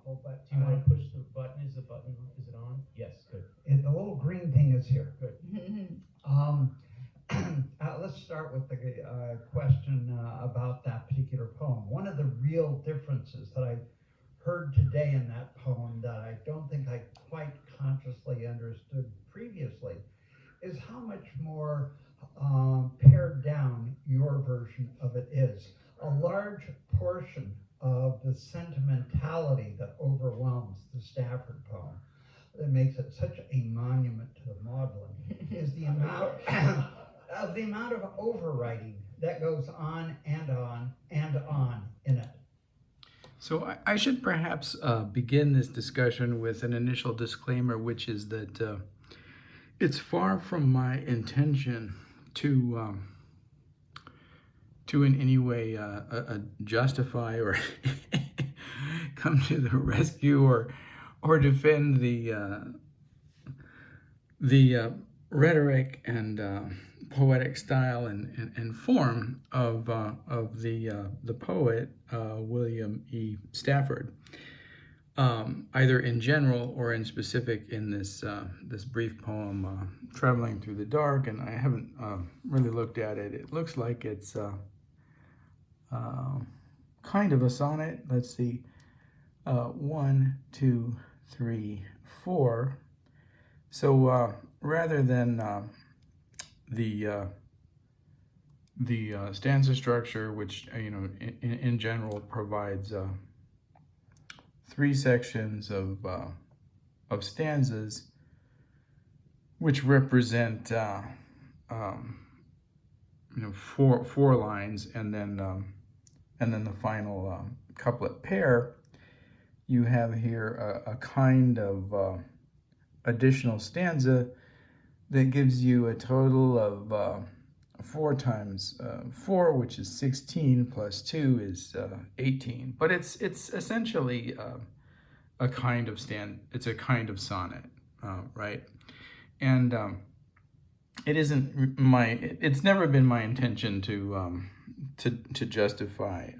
helpful, but Do you want to push the button? Is it on? Yes, good. the little green thing is here. Good. Let's start with the question about that particular poem. One of the real differences that I heard today in that poem that I don't think I quite consciously understood previously is how much more pared down your version of it is. A large portion of the sentimentality that overwhelms the Stafford poem, that makes it such a monument to the Maudlin, is the amount of overwriting that goes on and on and on in it. So I should perhaps begin this discussion with an initial disclaimer, which is that it's far from my intention to in any way justify or come to the rescue or defend the rhetoric and poetic style and form of the poet William E. Stafford, either in general or in specific in this brief poem, Traveling Through the Dark. And I haven't really looked at it. It looks like it's kind of a sonnet. Let's see, 1, 2, 3, 4. So rather than the stanza structure, which in general provides 3 sections of stanzas, which represent four lines, and then the final couplet pair. You have here a kind of additional stanza that gives you a total of 4 times 4, which is 16, plus 2 is 18. But it's essentially a kind of it's a kind of sonnet, right? And it's never been my intention to justify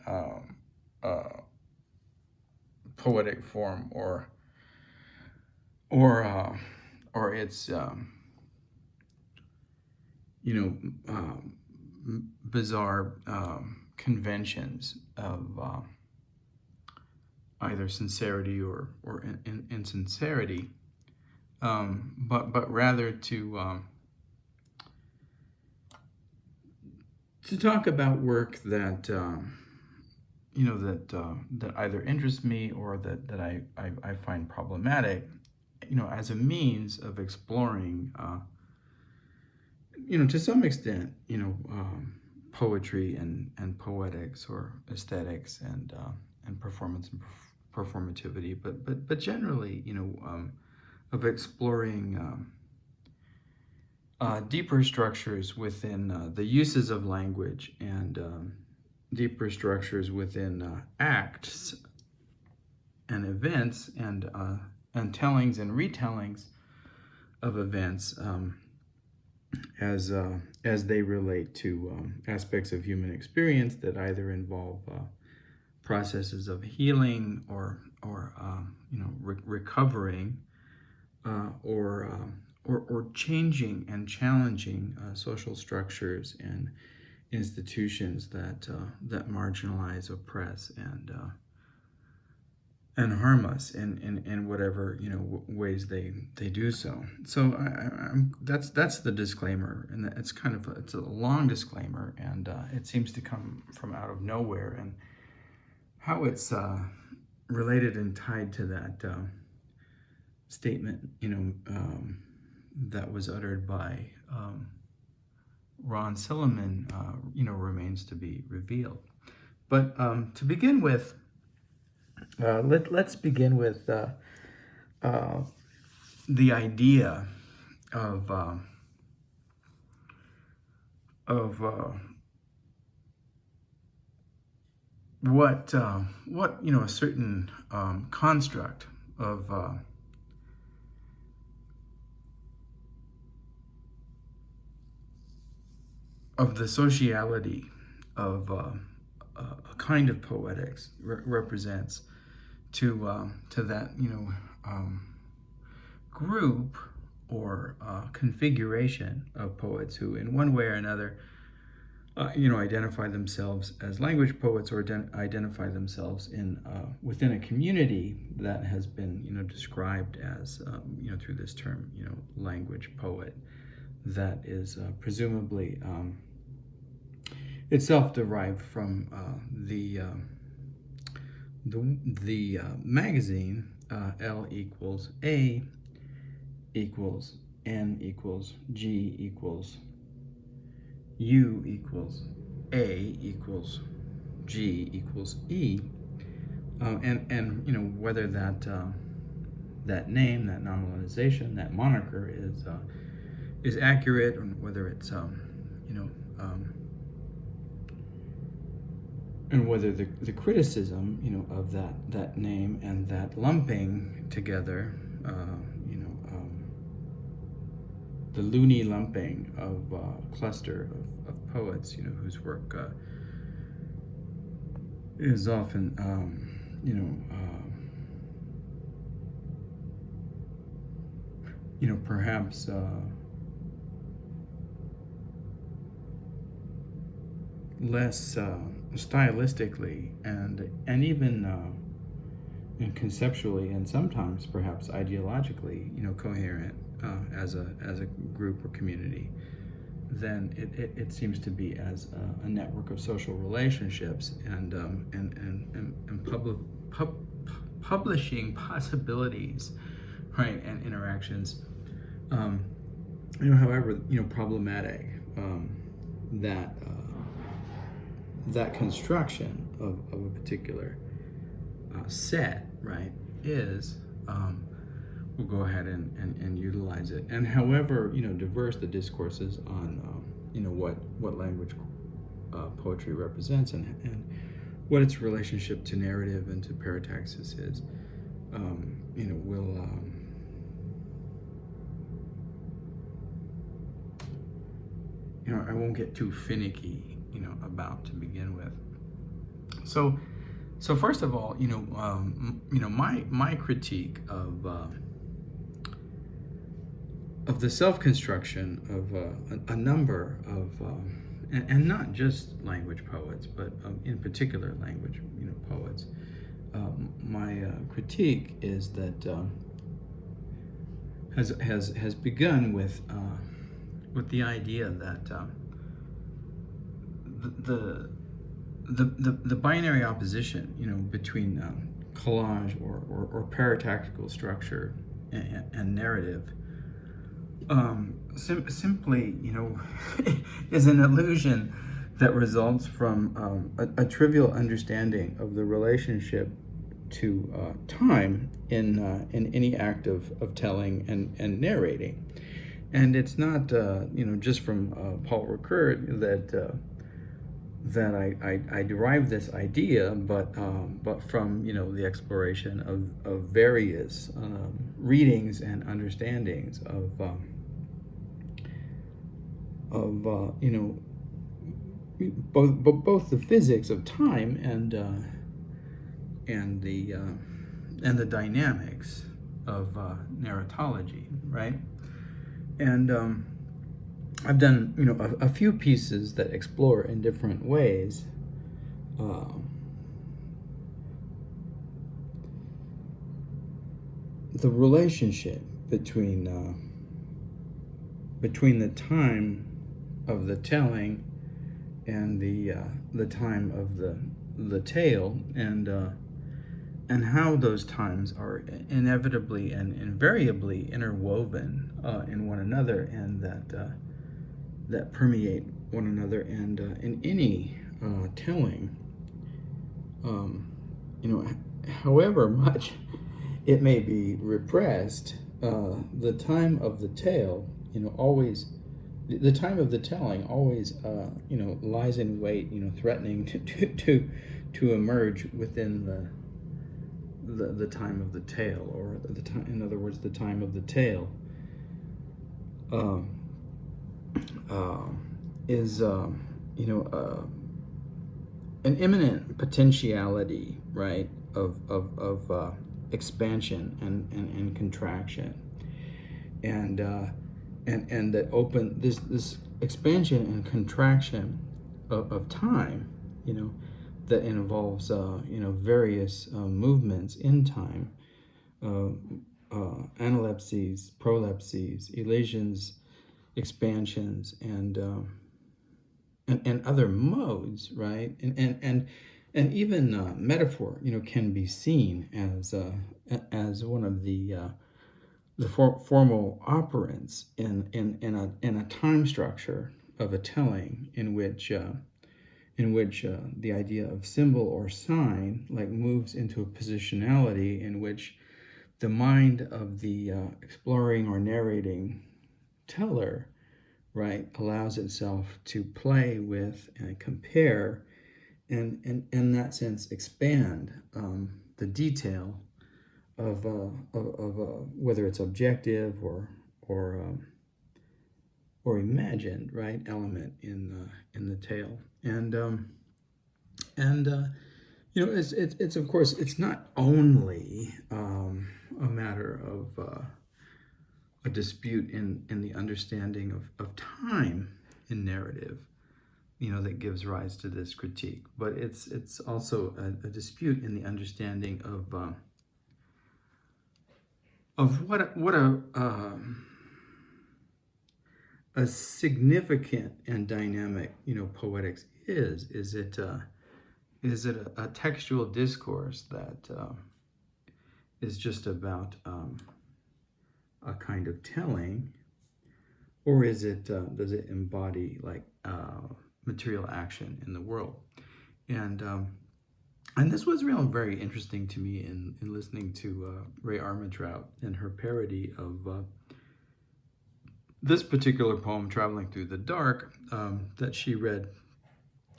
poetic form or its bizarre conventions of either sincerity or insincerity, but rather to talk about work that that either interests me or that I find problematic, as a means of exploring, to some extent, poetry and poetics or aesthetics and performance and performativity, but generally, of exploring deeper structures within the uses of language and deeper structures within acts and events and tellings and retellings of events, as they relate to aspects of human experience that either involve processes of healing or recovering, or changing and challenging social structures and institutions that marginalize, oppress, and harm us in whatever ways they do so. So that's the disclaimer, and it's it's a long disclaimer, and it seems to come from out of nowhere, and how it's related and tied to that statement that was uttered by Ron Silliman remains to be revealed. But to begin with, let's begin with the idea of what a certain construct of the sociality of a kind of poetics represents to that group or configuration of poets who, in one way or another, identify themselves as language poets or identify themselves in within a community that has been described as through this term language poet, that is presumably itself derived from the magazine L equals A equals N equals G equals U equals A equals G equals E, and whether that name, that nominalization, that moniker is accurate, or whether it's and whether the criticism of that name and that lumping together, the loony lumping of a cluster of poets, whose work is often, perhaps less stylistically and even and conceptually and sometimes perhaps ideologically, coherent as a group or community, then it seems to be as a network of social relationships and publishing possibilities, right, and interactions. However, problematic that construction of a particular set, right, is, we'll go ahead and utilize it. And however, diverse the discourses on, what language poetry represents and what its relationship to narrative and to parataxis is, we'll, I won't get too finicky, about to begin with. So first of all, my critique of the self-construction of a number of, and not just language poets, but in particular language, poets. My critique is that has begun with the idea that the binary opposition, between collage or paratactical structure and narrative, simply, is an illusion that results from a trivial understanding of the relationship to time in any act of telling and narrating. And it's not, just from Paul Ricoeur that I derived this idea, but from the exploration of various readings and understandings of both the physics of time and the dynamics of narratology, right? And I've done a few pieces that explore in different ways the relationship between the time of the telling and the time of the tale, and how those times are inevitably and invariably interwoven in one another, and that permeate one another, and in any telling, however much it may be repressed, the time of the tale, always, the time of the telling always, lies in wait, threatening to emerge within the time of the tale, or the time, in other words, the time of the tale is an imminent potentiality, right, of expansion and contraction, and that open this expansion and contraction of time, that involves various movements in time, analepses, prolepses, elations, expansions, and other modes, right? And even metaphor, can be seen as one of the formal operants in a time structure of a telling in which the idea of symbol or sign like moves into a positionality in which the mind of the exploring or narrating teller, right, allows itself to play with and compare and in that sense expand the detail of whether it's objective or imagined, right, element in the tale. It's of course it's not only a matter of a dispute in the understanding of time in narrative, that gives rise to this critique, but it's also a dispute in the understanding of what a significant and dynamic poetics is. Is it a textual discourse that is just about a kind of telling, or is it does it embody like material action in the world? And this was very interesting to me in listening to Ray Armantrout and her parody of this particular poem, Traveling Through the Dark, that she read,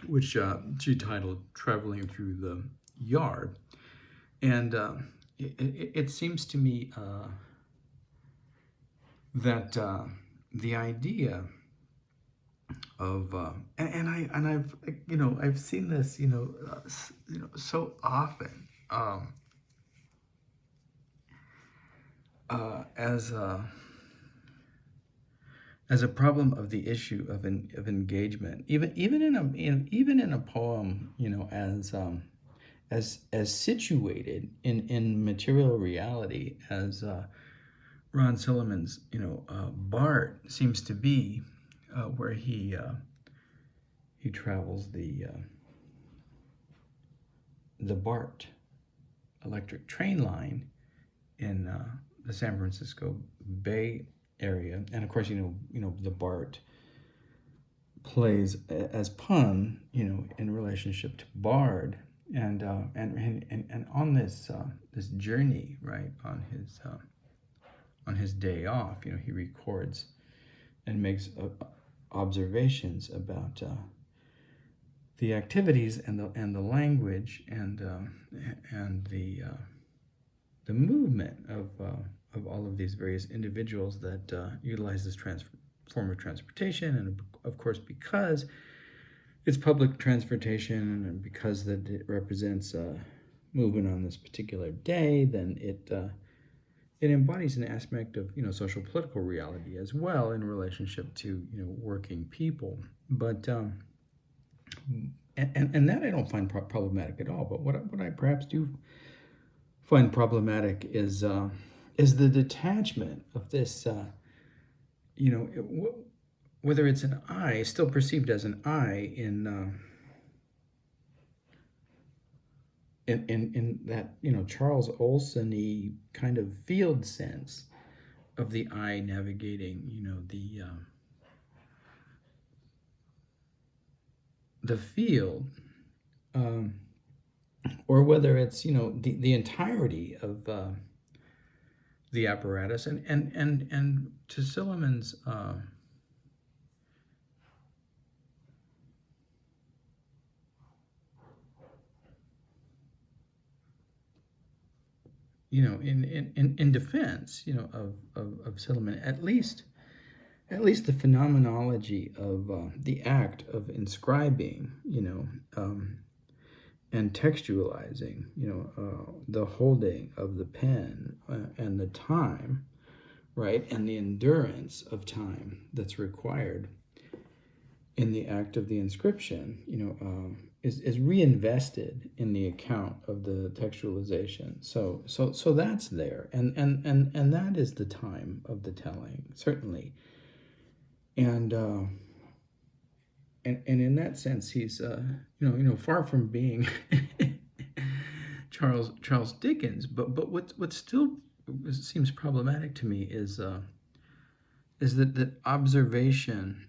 which she titled Traveling Through the Yard. And it seems to me that the idea of I've seen this so often as a problem of the issue of engagement, even in a poem, as situated in material reality as Ron Silliman's Bart seems to be, where he travels the BART electric train line in the San Francisco Bay Area, and of course the BART plays as pun in relationship to Bard, and on this journey, right, on his day off, he records and makes observations about the activities and the language and the movement of all of these various individuals that utilize this form of transportation, and of course because it's public transportation and because that it represents movement on this particular day, then it embodies an aspect of social political reality as well in relationship to working people. But and that I don't find problematic at all. But what I perhaps do find problematic is the detachment of this. Whether it's an I, still perceived as an I in that Charles Olson-y kind of field sense of the I navigating the field, or whether it's the entirety of the apparatus, and to Silliman's in defense of Silliman, at least the phenomenology of the act of inscribing and textualizing, the holding of the pen and the time, right, and the endurance of time that's required in the act of the inscription, is reinvested in the account of the textualization. So that's there, and that is the time of the telling, certainly, and in that sense, he's far from being Charles Dickens, but what still seems problematic to me is that observation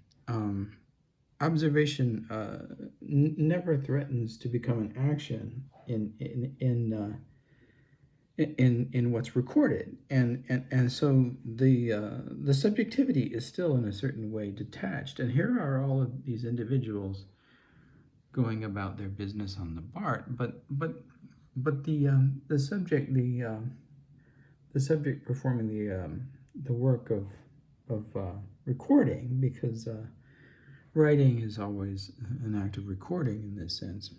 never threatens to become an action in what's recorded, and so the subjectivity is still in a certain way detached. And here are all of these individuals going about their business on the BART, but the subject performing the work of recording, because writing is always an act of recording in this sense,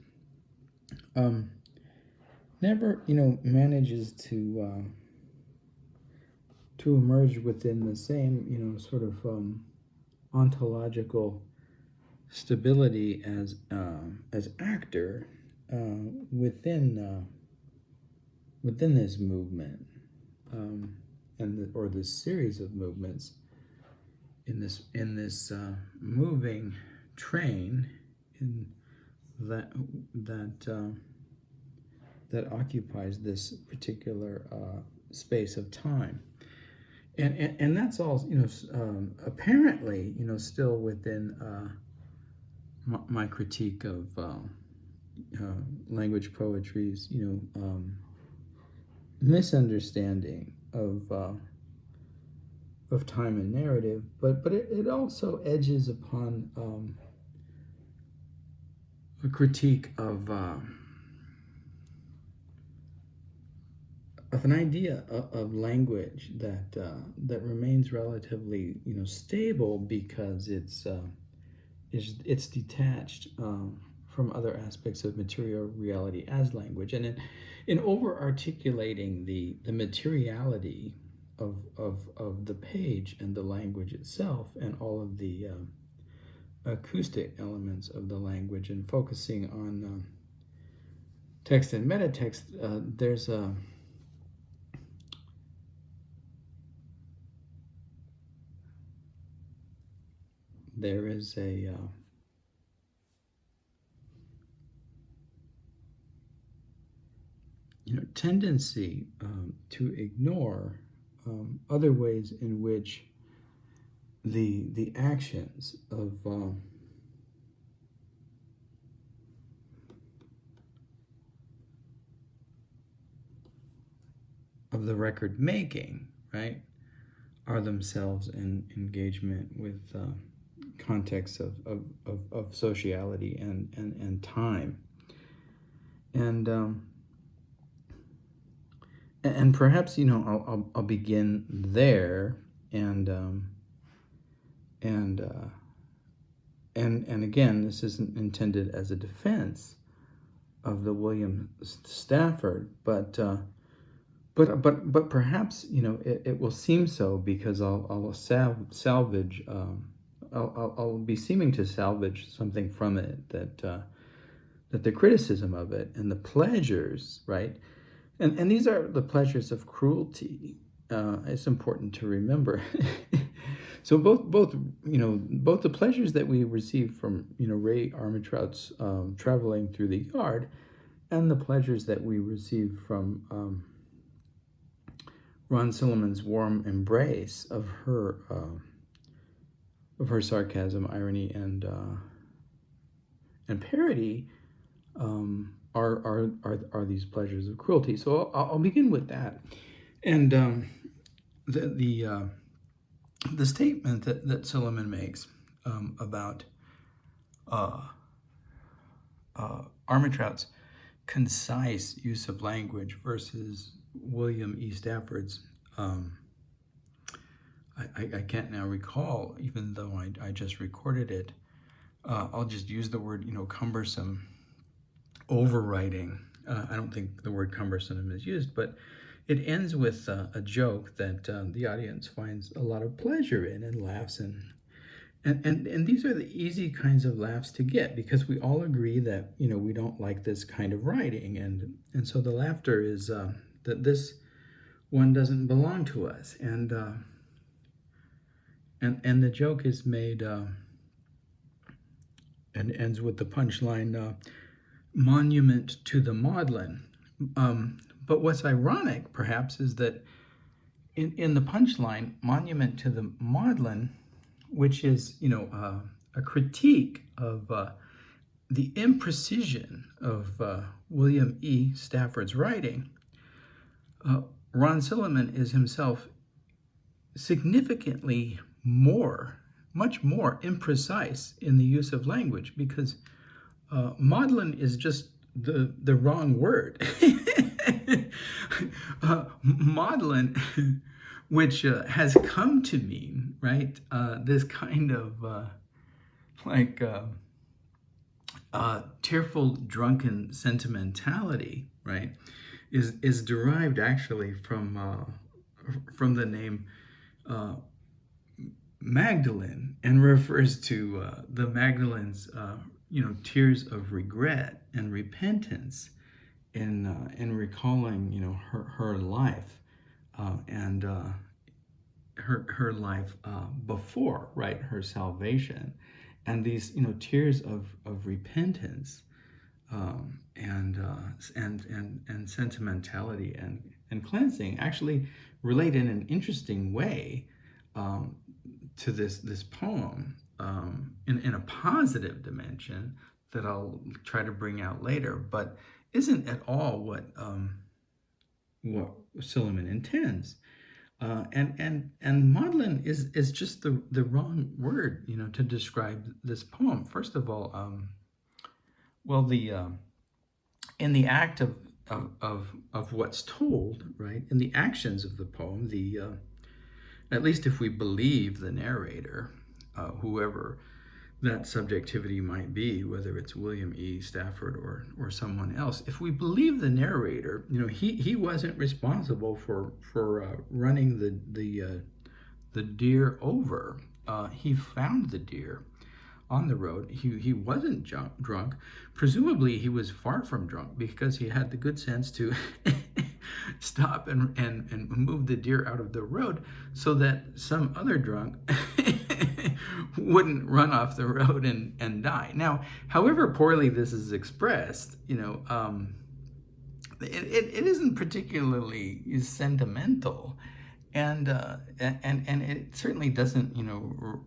never manages to emerge within the same sort of ontological stability as actor within this movement, or this series of movements in this moving train in that occupies this particular space of time, and that's all apparently still within my critique of language poetry's misunderstanding of time and narrative, but it also edges upon a critique of an idea of language that remains relatively stable because it's detached from other aspects of material reality as language, and in over articulating the materiality of the page and the language itself and all of the acoustic elements of the language, and focusing on text and metatext, there is a tendency to ignore other ways in which the actions of the record making, right, are themselves in engagement with contexts of sociality and time, and perhaps I'll begin there, and again, this isn't intended as a defense of the William Stafford, but perhaps it will seem so, because I'll salvage I'll be seeming to salvage something from it, that the criticism of it and the pleasures, right, and these are the pleasures of cruelty. It's important to remember. So both the pleasures that we receive from Ray Armitrout's traveling through the yard, and the pleasures that we receive from Ron Silliman's warm embrace of her sarcasm, irony, and parody, are these pleasures of cruelty. So I'll begin with that, and the statement that Silliman makes about Armitrout's concise use of language versus William E. Stafford's, I can't now recall, even though I just recorded it. I'll just use the word cumbersome overwriting. I don't think the word cumbersome is used, but it ends with a joke that the audience finds a lot of pleasure in and laughs in. And these are the easy kinds of laughs to get, because we all agree that, you know, we don't like this kind of writing, and so the laughter is that this one doesn't belong to us, and the joke is made and ends with the punchline, monument to the Maudlin. But what's ironic, perhaps, is that in the punchline, monument to the Maudlin, which is, you know, a critique of the imprecision of William E. Stafford's writing, Ron Silliman is himself significantly much more imprecise in the use of language, because Maudlin is just the wrong word. Maudlin, which has come to mean, right, this kind of tearful, drunken sentimentality, right, is derived actually from the name Magdalene, and refers to the Magdalene's tears of regret and repentance in recalling, you know, her life and her life before, right, her salvation, and these, you know, tears of repentance and sentimentality and cleansing actually relate in an interesting way to this poem in a positive dimension that I'll try to bring out later, but isn't at all what Silliman intends. And Maudlin is just the wrong word, you know, to describe this poem. First of all, in the act of what's told, right, in the actions of the poem, at least if we believe the narrator, whoever that subjectivity might be, whether it's William E. Stafford or someone else, if we believe the narrator, you know, he wasn't responsible for running the deer over. He found the deer on the road. He wasn't drunk. Presumably he was far from drunk, because he had the good sense to stop and move the deer out of the road so that some other drunk wouldn't run off the road and die. Now, however poorly this is expressed, you know, it isn't particularly sentimental, and it certainly doesn't, you know,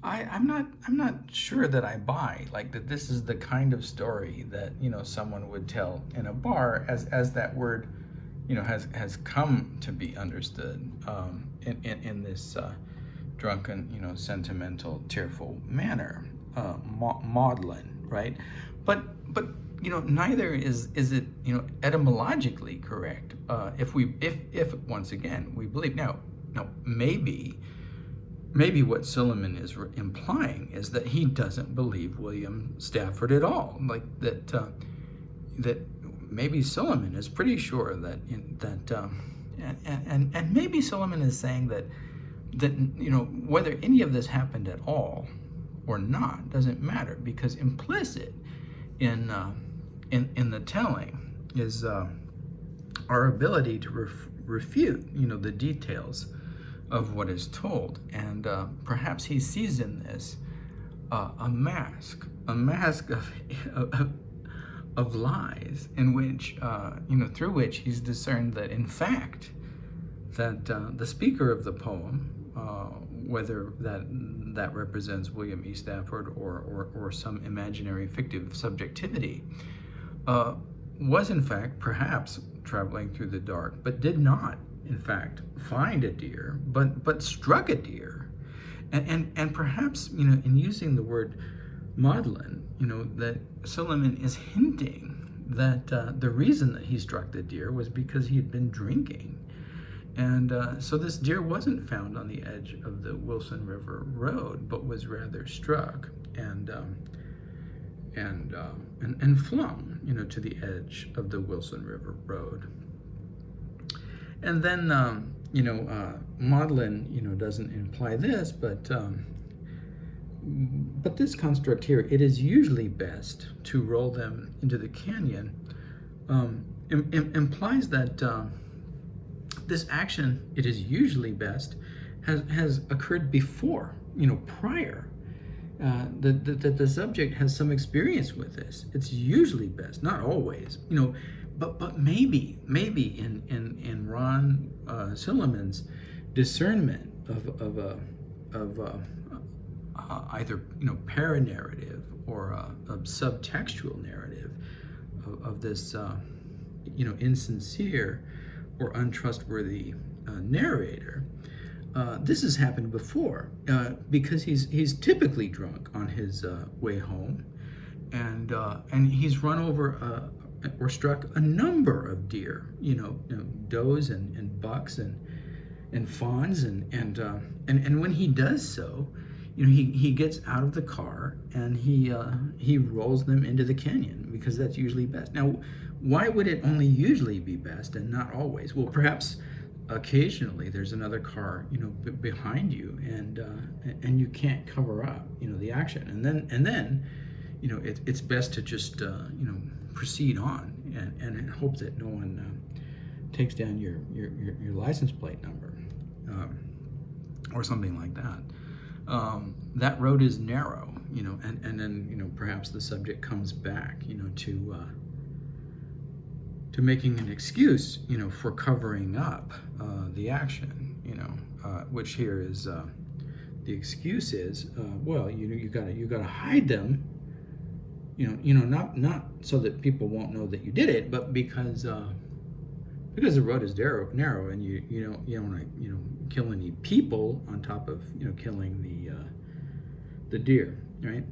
I'm not sure that I buy, like, that this is the kind of story that, you know, someone would tell in a bar, as that word, you know, has come to be understood in this drunken, you know, sentimental, tearful manner, maudlin, right? But you know, neither is it, you know, etymologically correct. If once again we believe now maybe what Silliman is implying is that he doesn't believe William Stafford at all, like that maybe Silliman is pretty sure and maybe Silliman is saying that you know, whether any of this happened at all or not doesn't matter, because implicit in the telling is our ability to refute, you know, the details of what is told, and perhaps he sees in this a mask of lies, in which you know, through which he's discerned that in fact that the speaker of the poem, whether that represents William E. Stafford or some imaginary fictive subjectivity, was in fact perhaps traveling through the dark, but did not in fact find a deer, but struck a deer, and perhaps, you know, in using the word maudlin, you know, that Silliman is hinting that the reason that he struck the deer was because he had been drinking, and so this deer wasn't found on the edge of the Wilson River Road, but was rather struck, and and flung, to the edge of the Wilson River Road. And then, Maudlin, doesn't imply this, but this construct here, it is usually best to roll them into the canyon, implies that this action, it is usually best, has occurred before, prior. That the subject has some experience with this. It's usually best, not always, but maybe in Ron Silliman's discernment of either paranarrative or a subtextual narrative of this insincere or untrustworthy narrator. This has happened before because he's typically drunk on his way home, and he's run over or struck a number of deer, does and bucks and fawns, and when he does so, he gets out of the car and he rolls them into the canyon because that's usually best. Now, why would it only usually be best and not always? Well, perhaps occasionally there's another car behind you and you can't cover up the action, and then it's best to just proceed on and hope that no one takes down your license plate number or something like that. That road is narrow, and then perhaps the subject comes back to making an excuse, for covering up the action, which here is the excuse is, well, you gotta hide them, not so that people won't know that you did it, but because the road is narrow, and you don't want to kill any people on top of killing the deer, right?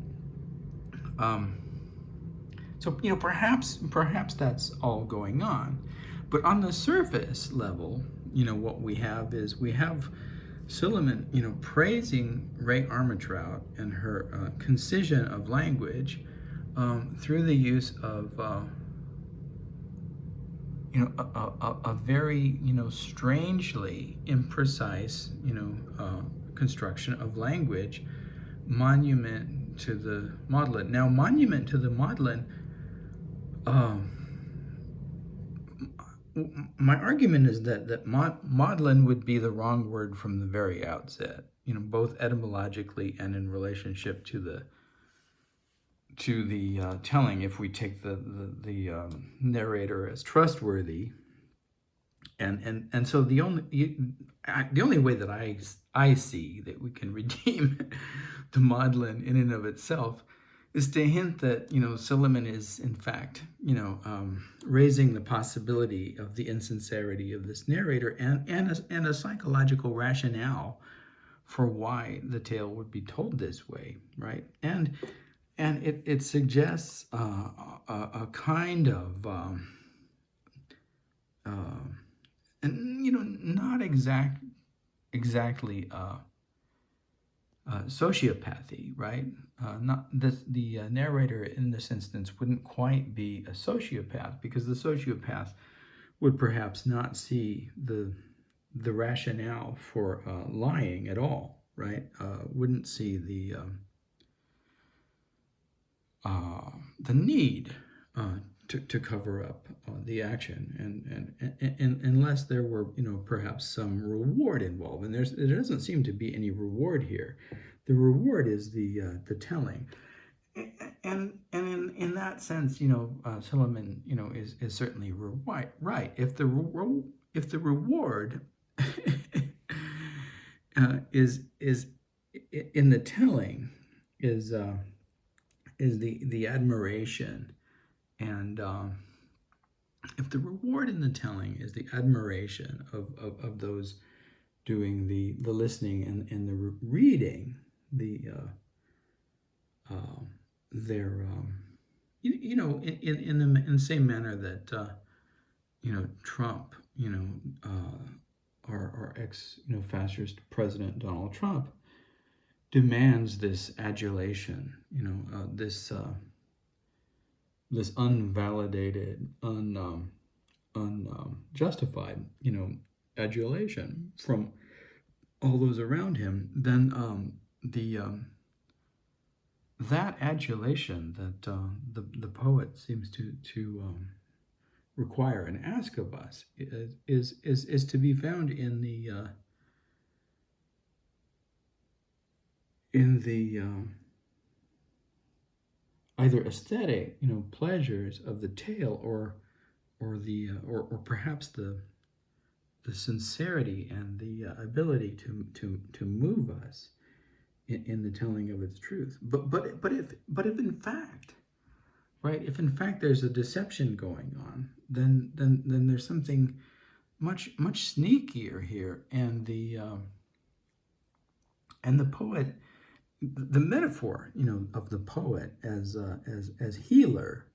So perhaps that's all going on, but on the surface level, what we have Silliman, praising Ray Armitrout and her concision of language through the use of a very strangely imprecise construction of language, monument to the Maudlin. Now, monument to the Maudlin. My argument is that Maudlin would be the wrong word from the very outset, both etymologically and in relationship to the telling. If we take the narrator as trustworthy, and so the only way that I see that we can redeem the Maudlin in and of itself is to hint that Silliman is in fact raising the possibility of the insincerity of this narrator and a psychological rationale for why the tale would be told this way, right? And it suggests a kind of not exactly sociopathy, right? Not this, the narrator in this instance wouldn't quite be a sociopath, because the sociopath would perhaps not see the rationale for lying at all, right? Wouldn't see the need to cover up the action, and unless there were perhaps some reward involved, and there doesn't seem to be any reward here. The reward is the telling, and in that sense, Silliman is certainly right. If the reward is in the telling is the admiration, and if the reward in the telling is the admiration of those doing the listening and the reading, their in the same manner that Trump, our ex fascist President Donald Trump demands this adulation, this this unvalidated, unjustified, adulation from all those around him, then that adulation that the poet seems to require and ask of us is to be found in the either aesthetic, pleasures of the tale, or perhaps the sincerity and the ability to move us in the telling of its truth. But if in fact, right, if in fact there's a deception going on, then there's something much sneakier here, and the poet, the metaphor, of the poet as healer,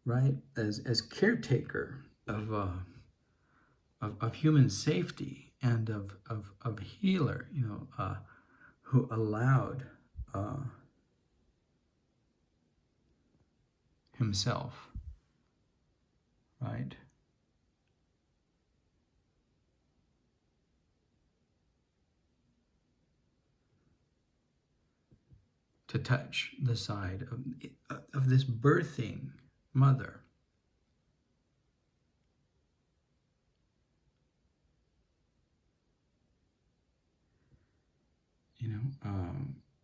right, as caretaker of human safety, and of healer, who allowed himself, right, to touch the side of this birthing mother.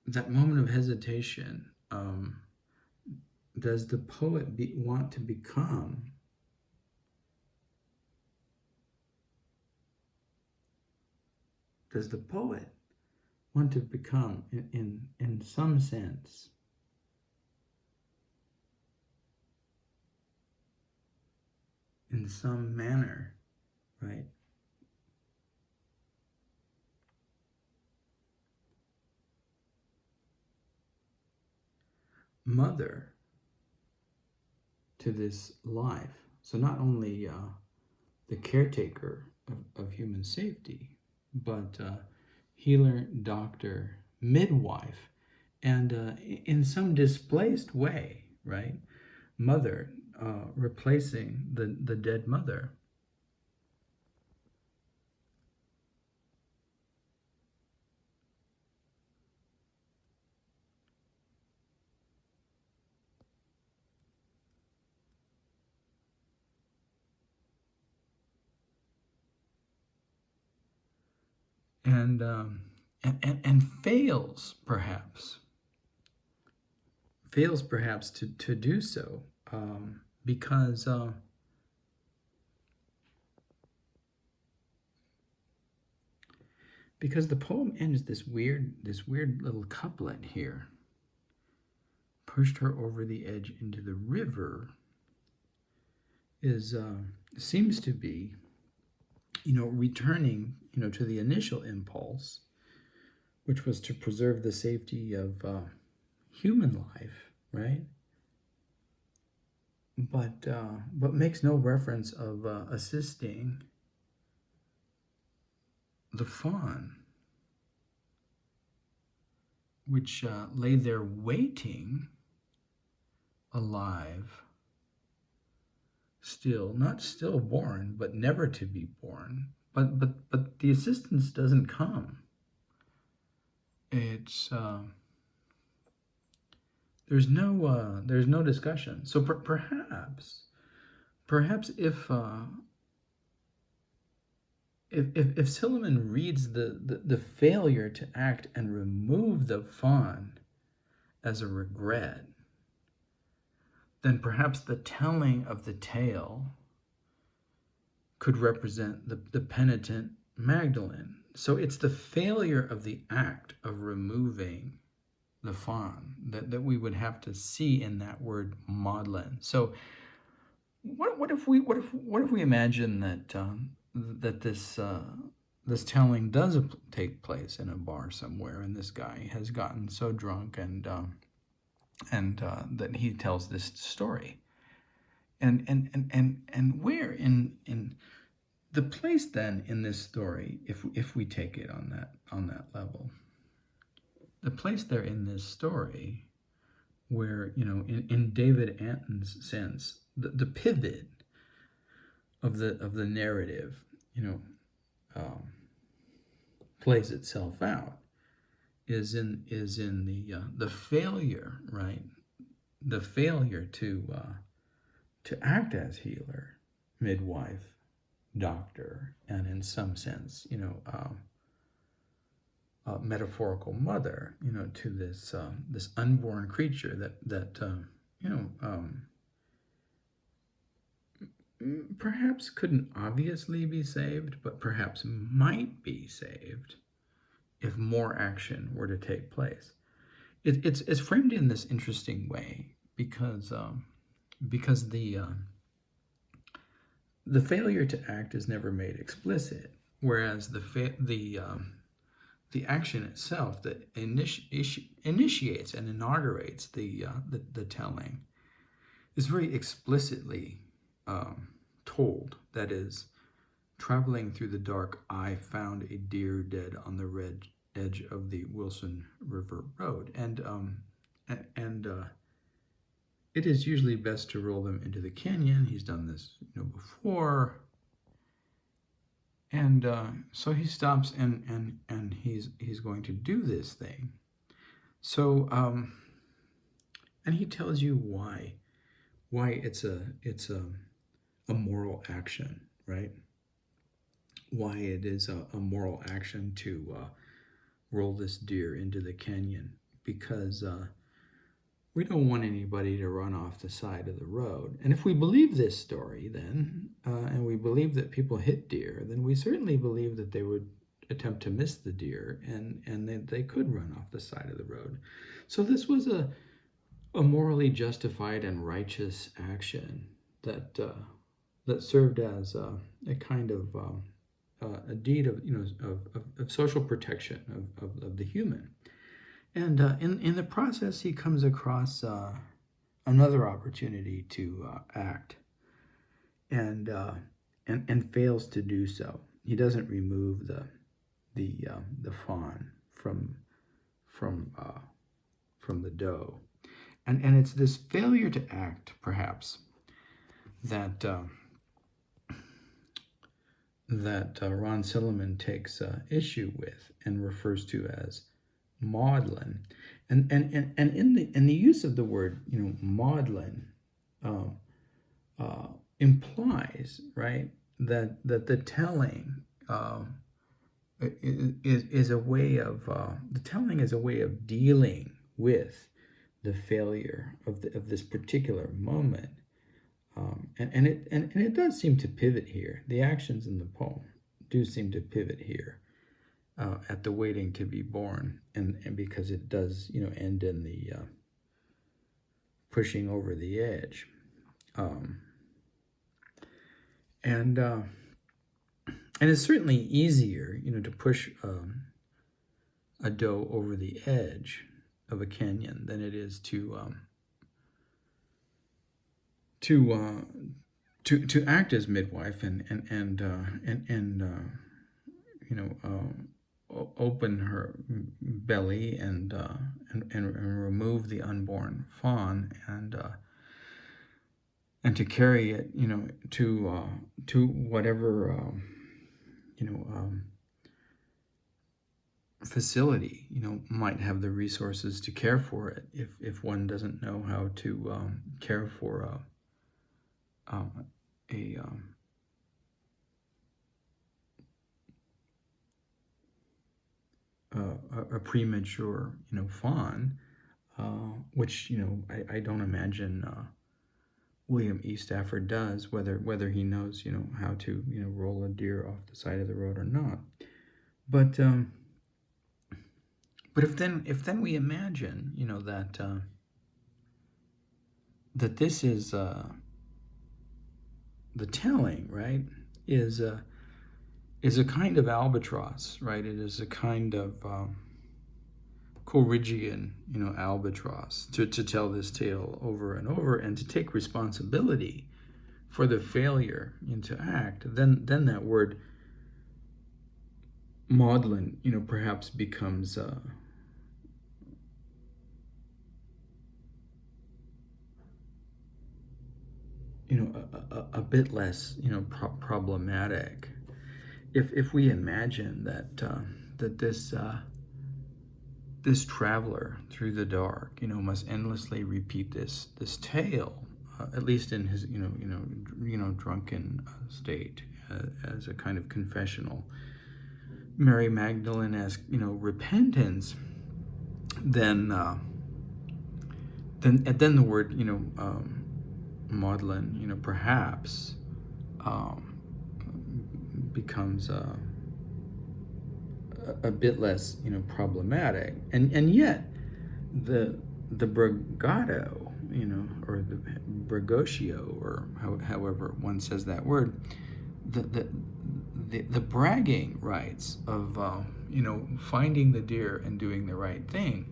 That moment of hesitation. Does the poet want to become in some sense, in some manner, right, mother to this life? So not only the caretaker of human safety, but healer, doctor, midwife, and in some displaced way, right, mother, replacing the dead mother. And fails perhaps to do so, because the poem ends this weird little couplet here. Pushed her over the edge into the river seems to be, returning, to the initial impulse, which was to preserve the safety of human life, right? But makes no reference of assisting the fawn, which lay there waiting, alive, not still born, but never to be born. But the assistance doesn't come. It's there's no discussion. So perhaps if Silliman reads the failure to act and remove the fawn as a regret, then perhaps the telling of the tale could represent the penitent Magdalene. So it's the failure of the act of removing the fawn that we would have to see in that word Maudlin. So what if we imagine that this telling does take place in a bar somewhere, and this guy has gotten so drunk and that he tells this story, and where in the place then in this story, if we take it on that level, the place there in this story where, in David Anton's sense, the pivot of the narrative, plays itself out, is in the failure, right? The failure to act as healer, midwife, doctor, and in some sense, metaphorical mother, to this unborn creature that perhaps couldn't obviously be saved, but perhaps might be saved if more action were to take place. It's framed in this interesting way because the failure to act is never made explicit, whereas the action itself that initiates and inaugurates the telling is very explicitly told. That is, traveling through the dark, I found a deer dead on the red edge of the Wilson River Road, and it is usually best to roll them into the canyon. He's done this, before, and so he stops and he's going to do this thing. So and he tells you why it's a moral action, right? Why it is a moral action to roll this deer into the canyon, because we don't want anybody to run off the side of the road. And if we believe this story, then, and we believe that people hit deer, then we certainly believe that they would attempt to miss the deer, and they could run off the side of the road. So this was a morally justified and righteous action that served as a kind of a deed of social protection of the human. And in the process, he comes across another opportunity to act, and fails to do so. He doesn't remove the fawn from the doe, and it's this failure to act, perhaps, that Ron Silliman takes issue with and refers to as Maudlin, and in the use of the word, Maudlin implies, right, that the telling is a way of dealing with the failure of this particular moment, and it does seem to pivot here. The actions in the poem do seem to pivot here. At the waiting to be born, and because it does, end in the pushing over the edge, and it's certainly easier, to push a doe over the edge of a canyon than it is to act as midwife and open her belly and remove the unborn fawn, and to carry it, to whatever facility might have the resources to care for it, if one doesn't know how to care for a premature, fawn, which I don't imagine William E. Stafford does, whether he knows how to roll a deer off the side of the road or not. But if then we imagine that this is the telling, right, is a kind of albatross, right? It is a kind of Coleridgean, albatross, to tell this tale over and over, and to take responsibility for the failure to act. Then that word Maudlin, perhaps becomes a bit less, problematic. If we imagine that this traveler through the dark, must endlessly repeat this tale, at least in his, drunken state, as a kind of confessional, Mary Magdalene-esque, repentance, then the word, Maudlin, perhaps becomes a bit less, problematic, and yet the brigado, or the bragotio, or however one says that word, the bragging rights of finding the deer and doing the right thing,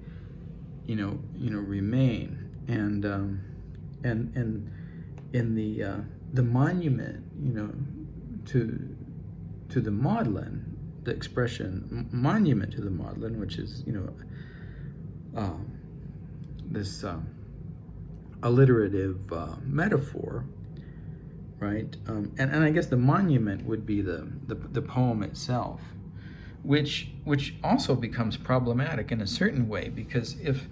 remain, and in the monument, to the Maudlin, the expression monument to the Maudlin, which is this alliterative metaphor, right? And I guess the monument would be the poem itself, which also becomes problematic in a certain way, because if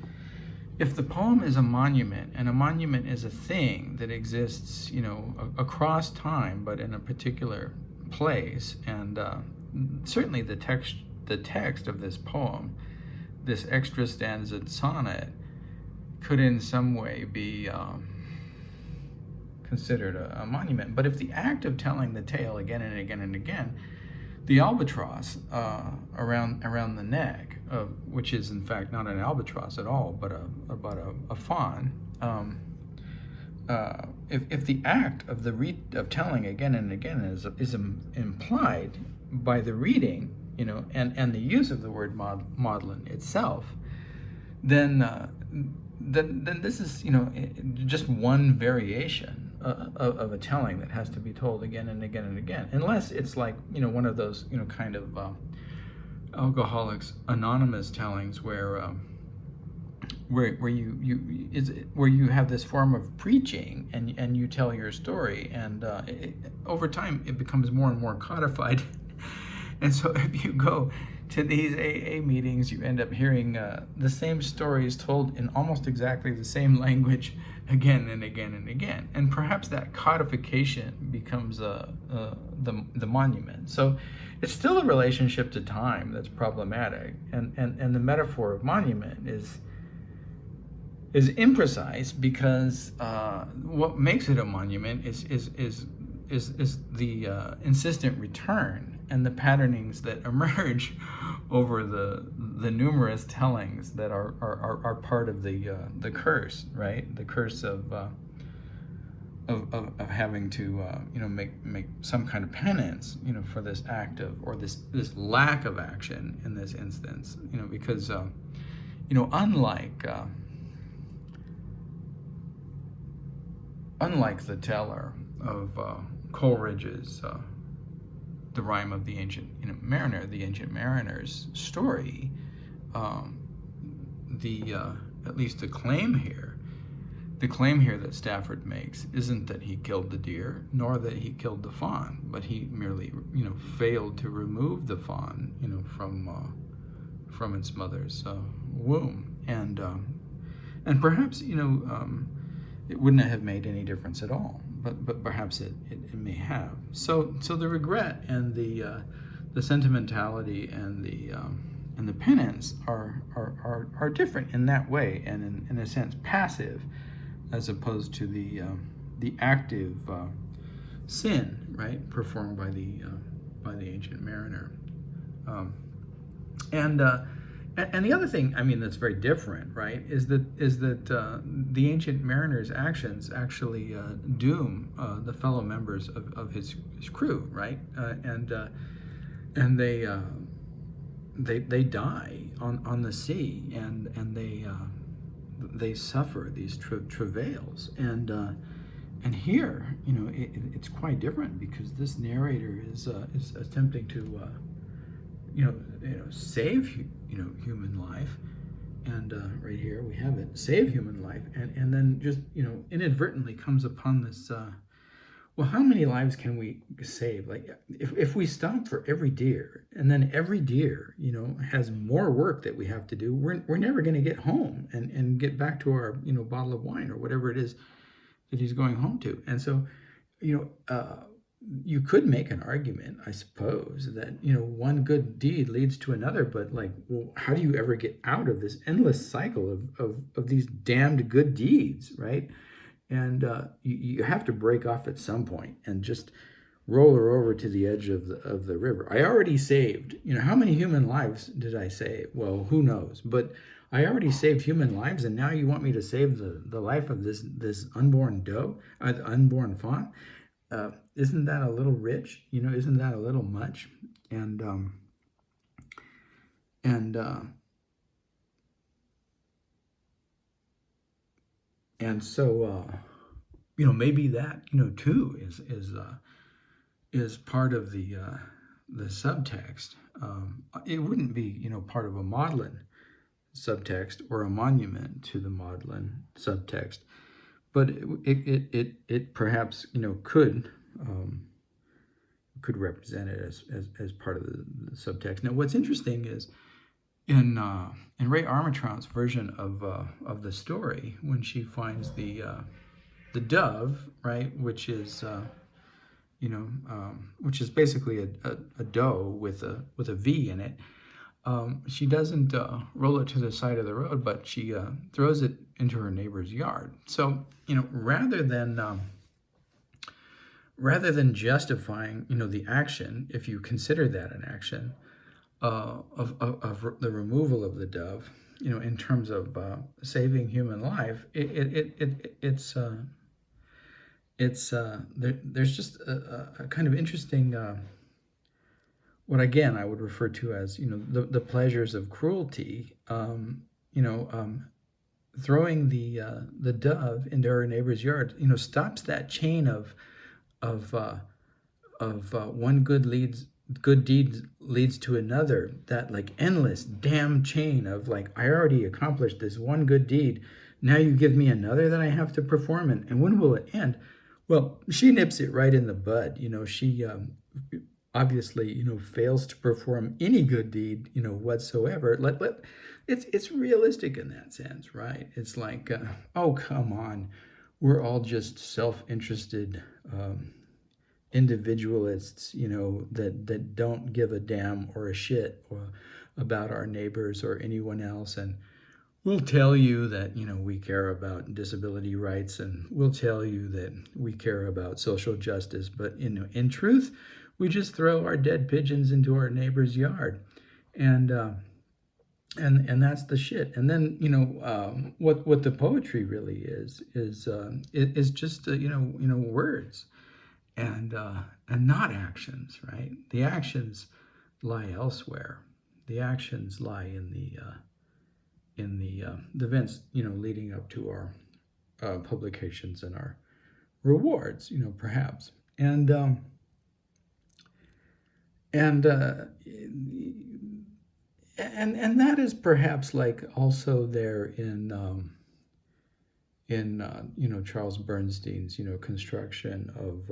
the poem is a monument, and a monument is a thing that exists, across time, but in a particular place, and certainly the text of this poem, this extra stanza'd sonnet, could in some way be considered a monument. But if the act of telling the tale again and again and again, the albatross around the neck, which is in fact not an albatross at all, but a fawn, if the act of telling again and again is implied by the reading, and the use of the word maudlin itself, then this is, just one variation of a telling that has to be told again and again and again, unless it's like, one of those, kind of Alcoholics Anonymous tellings where you have this form of preaching, and you tell your story, and over time it becomes more and more codified. And so if you go to these AA meetings, you end up hearing the same stories told in almost exactly the same language again and again and again. And perhaps that codification becomes the monument. So it's still a relationship to time that's problematic. And the metaphor of monument is imprecise, because what makes it a monument is the insistent return and the patternings that emerge over the numerous tellings that are part of the curse, right? The curse of having to make some kind of penance, for this act of, or this lack of action in this instance, because unlike the teller of Coleridge's The Rime of the Ancient Mariner, the Ancient Mariner's story, at least the claim here that Stafford makes isn't that he killed the deer, nor that he killed the fawn, but he merely, failed to remove the fawn, from its mother's womb, and perhaps, it wouldn't have made any difference at all. But perhaps it may have. So the regret and the sentimentality and the penance are different in that way, and in a sense passive, as opposed to the active sin, right, performed by the ancient mariner. And the other thing, that's very different, right, is that the ancient mariner's actions actually doom the fellow members of his crew, right, and they die on the sea, and they suffer these travails, and here, it's quite different, because this narrator is attempting to save human life, and right here we have it, save human life, and then just inadvertently comes upon well, how many lives can we save? Like, if we stop for every deer, and then every deer, has more work that we have to do, we're never going to get home and get back to our, bottle of wine or whatever it is that he's going home to. And so, you could make an argument, I suppose, that, one good deed leads to another, but like, well, how do you ever get out of this endless cycle of these damned good deeds, right? And you have to break off at some point and just roll her over to the edge of the river. I already saved, how many human lives did I save? Well, who knows? But I already saved human lives, and now you want me to save the life of this unborn doe, unborn fawn? Isn't that a little rich? Isn't that a little much? And so maybe that too is part of the subtext. It wouldn't be part of a Maudlin subtext or a monument to the Maudlin subtext, but it perhaps could represent it as part of the subtext. Now, what's interesting is in Ray Armstrong's version of the story, when she finds the dove, right, which is basically a doe with a V in it. She doesn't roll it to the side of the road, but she throws it into her neighbor's yard. So, rather than justifying, the action, if you consider that an action, of the removal of the dove, in terms of saving human life, there's just a kind of interesting, what again I would refer to as, the pleasures of cruelty. Throwing the dove into her neighbor's yard, stops that chain of one good deed leads to another, that like endless damn chain of like, I already accomplished this one good deed, now you give me another that I have to perform, and when will it end? Well, she nips it right in the bud. She obviously fails to perform any good deed whatsoever. It's realistic in that sense, right? It's like, oh, come on, we're all just self-interested individualists, that don't give a damn or a shit about our neighbors or anyone else. And we'll tell you that, we care about disability rights, and we'll tell you that we care about social justice. But, in truth, we just throw our dead pigeons into our neighbor's yard. And that's the shit. And then, what the poetry really is just, words. And not actions, right? The actions lie elsewhere. The actions lie in the events, leading up to our publications and our rewards, perhaps. And that is perhaps like also there in Charles Bernstein's construction of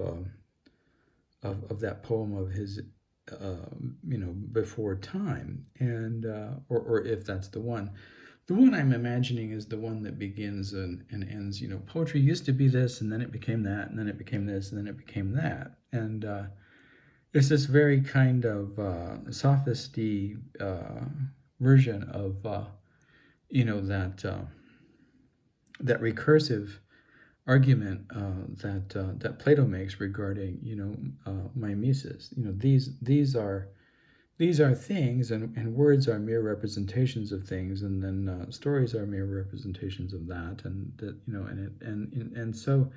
that poem of his Before Time, and or if that's the one I'm imagining is the one that begins and ends, poetry used to be this, and then it became that, and then it became this, and then it became that. And it's this very kind of sophistry version of that recursive argument that Plato makes regarding mimesis. These are things, and words are mere representations of things, and then stories are mere representations of that, and that and so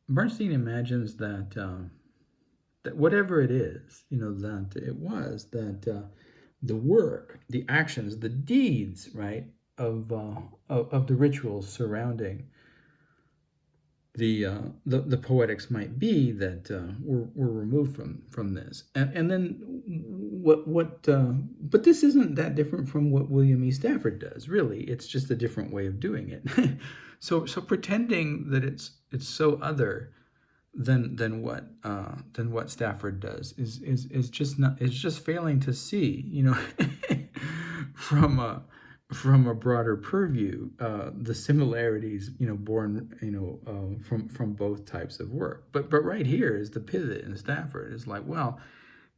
Bernstein imagines that whatever it is, that it was that the work, the actions, the deeds, right, of the rituals surrounding the poetics might be that were removed from this, and then but this isn't that different from what William E. Stafford does. Really, it's just a different way of doing it. So pretending that it's so other than what Stafford does is just not, it's just failing to see, you know, from a broader purview, the similarities, you know, born, you know, from both types of work. But right here is the pivot in Stafford. It's like, well,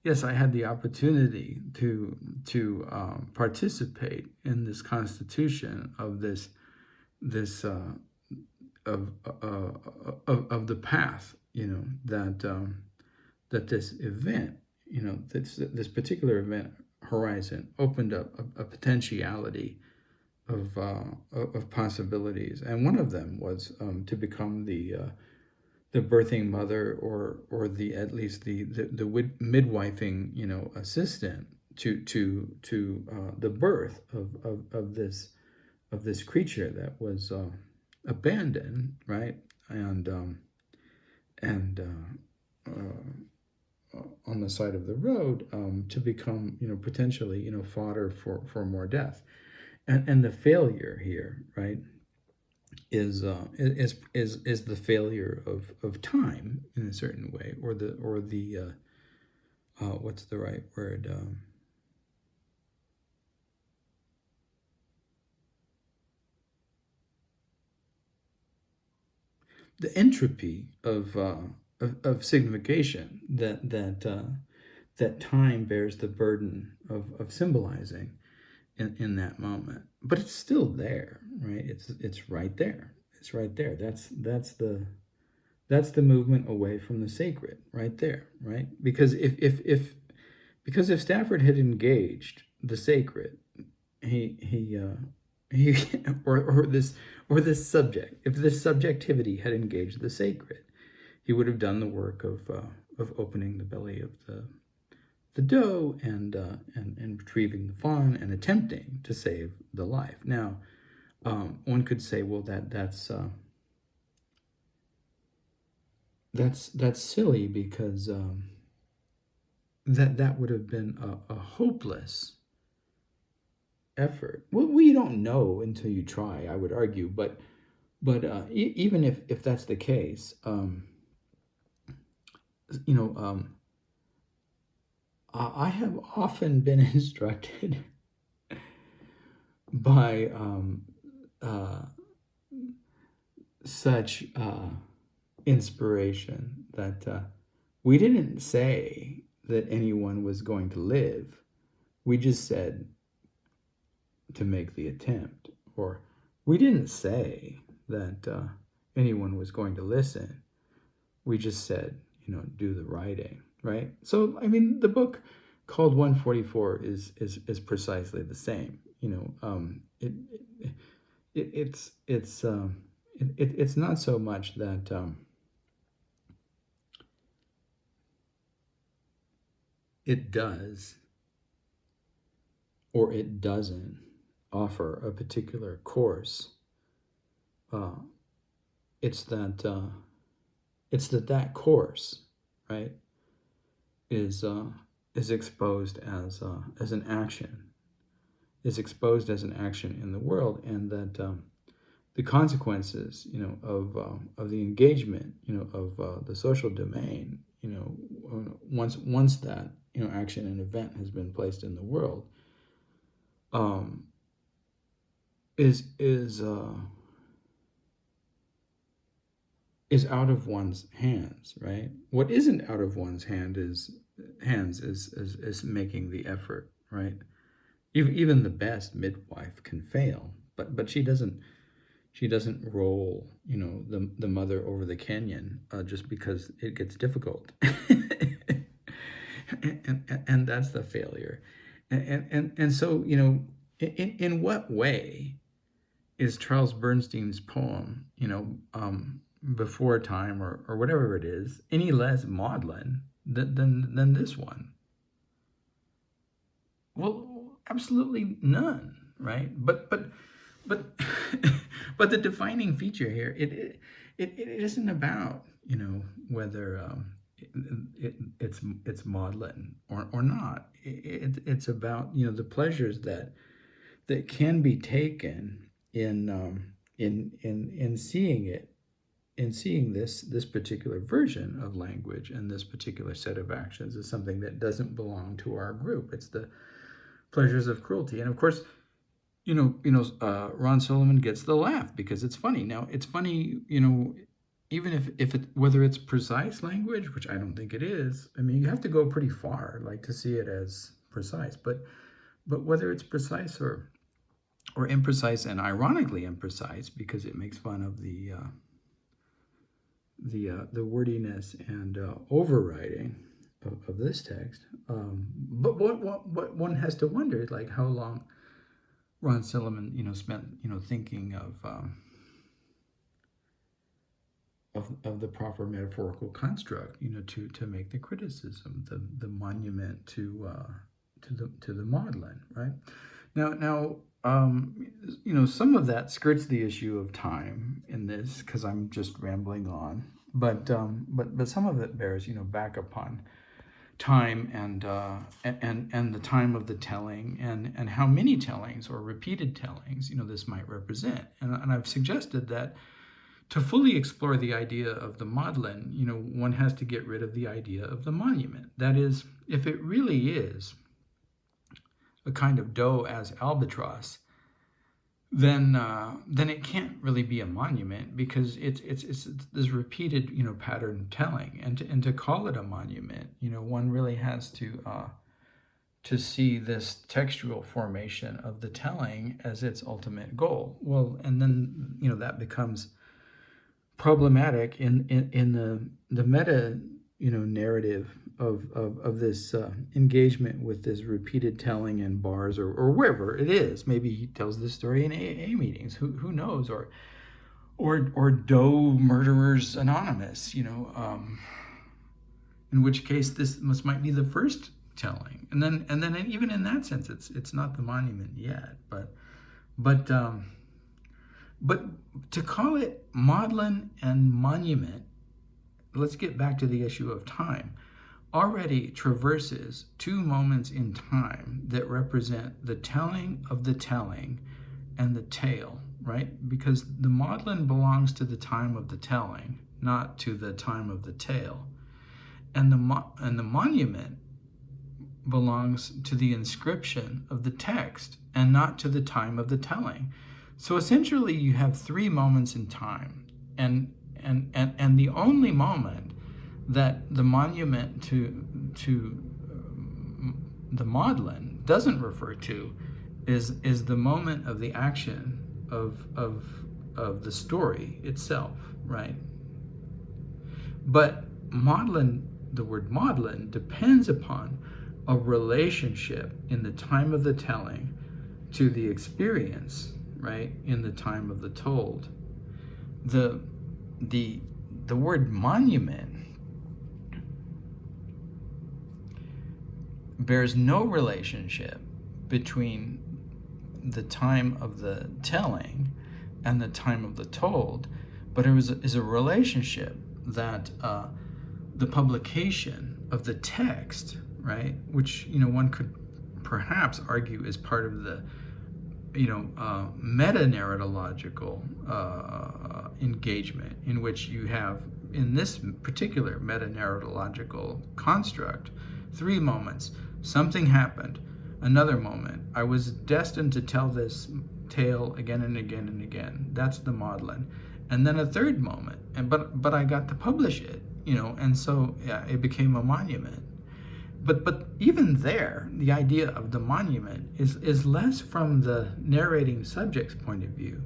yes, I had the opportunity to participate in this constitution of this of the path, you know, that this event, you know, this particular event horizon opened up a potentiality of possibilities, and one of them was to become the birthing mother, or the, at least the midwifing, you know, assistant to the birth of this creature that was abandoned, right? And on the side of the road, to become, you know, potentially, you know, fodder for more death. And the failure here, right, is the failure of time in a certain way, or the what's the right word? The entropy of signification that time bears the burden of symbolizing in that moment. But it's still there, right? It's right there. It's right there. That's the movement away from the sacred, right there, right? Because if Stafford had engaged the sacred, he or this subject, if this subjectivity had engaged the sacred, he would have done the work of opening the belly of the doe and retrieving the fawn and attempting to save the life. Now, one could say, well, that's silly, because that would have been a hopeless effort. Well, we don't know until you try, I would argue, but even if that's the case, you know, I have often been instructed by such inspiration that we didn't say that anyone was going to live. We just said to make the attempt, or we didn't say that anyone was going to listen. We just said, you know, do the writing, right? So, I mean, the book called 144 is precisely the same. You know, it's not so much that it does or it doesn't offer a particular course. It's that course, right, is exposed as an action, is exposed as an action in the world, and that the consequences, you know, of the engagement, you know, of the social domain, you know, once that, you know, action and event has been placed in the world, is out of one's hands, right? What isn't out of one's hands is making the effort, right? Even the best midwife can fail, but she doesn't roll, you know, the mother over the canyon just because it gets difficult. and that's the failure. And so, you know, in what way is Charles Bernstein's poem, you know, Before Time, or whatever it is, any less maudlin than this one? Well, absolutely none, right? But but the defining feature here, it isn't about, you know, whether it's maudlin or not. It's about, you know, the pleasures that can be taken in seeing it in seeing this particular version of language and this particular set of actions as something that doesn't belong to our group. It's the pleasures of cruelty. And of course, Ron Solomon gets the laugh because it's funny. Now, it's funny, even if whether it's precise language, which I don't think it is. I mean, you have to go pretty far, like, to see it as precise. But whether it's precise or imprecise, and ironically imprecise, because it makes fun of the wordiness and overriding of this text. But what one has to wonder is, like, how long Ron Solomon, spent, thinking of the proper metaphorical construct, to make the criticism, the monument to the Maudlin, right? Now, some of that skirts the issue of time in this, because I'm just rambling on, but some of it bears, back upon time and the time of the telling and how many tellings or repeated tellings, this might represent. And I've suggested that to fully explore the idea of the Maudlin, one has to get rid of the idea of the monument. That is, if it really is a kind of doe as albatross, then it can't really be a monument, because it's this repeated pattern telling, and to call it a monument, one really has to see this textual formation of the telling as its ultimate goal. Well, and then that becomes problematic in the meta narrative of this engagement with this repeated telling in bars or wherever it is. Maybe he tells this story in AA meetings. Who knows? Or Doe Murderers Anonymous. In which case this might be the first telling, and then even in that sense, it's not the monument yet. But to call it Maudlin and monument, let's get back to the issue of time, already traverses two moments in time that represent the telling of the telling and the tale, right? Because the Maudlin belongs to the time of the telling, not to the time of the tale. And the monument belongs to the inscription of the text and not to the time of the telling. So essentially you have three moments in time, and the only moment that the monument to the Maudlin doesn't refer to is the moment of the action of the story itself, right? But Maudlin, the word Maudlin, depends upon a relationship in the time of the telling to the experience, right, in the time of the told. The word monument bears no relationship between the time of the telling and the time of the told, but it is a relationship that the publication of the text, right, which one could perhaps argue is part of the meta-narratological engagement, in which you have, in this particular meta-narratological construct, three moments. Something happened, another moment. I was destined to tell this tale again and again and again. That's the Maudlin. And then a third moment, but I got to publish it, and so it became a monument. But even there, the idea of the monument is less from the narrating subject's point of view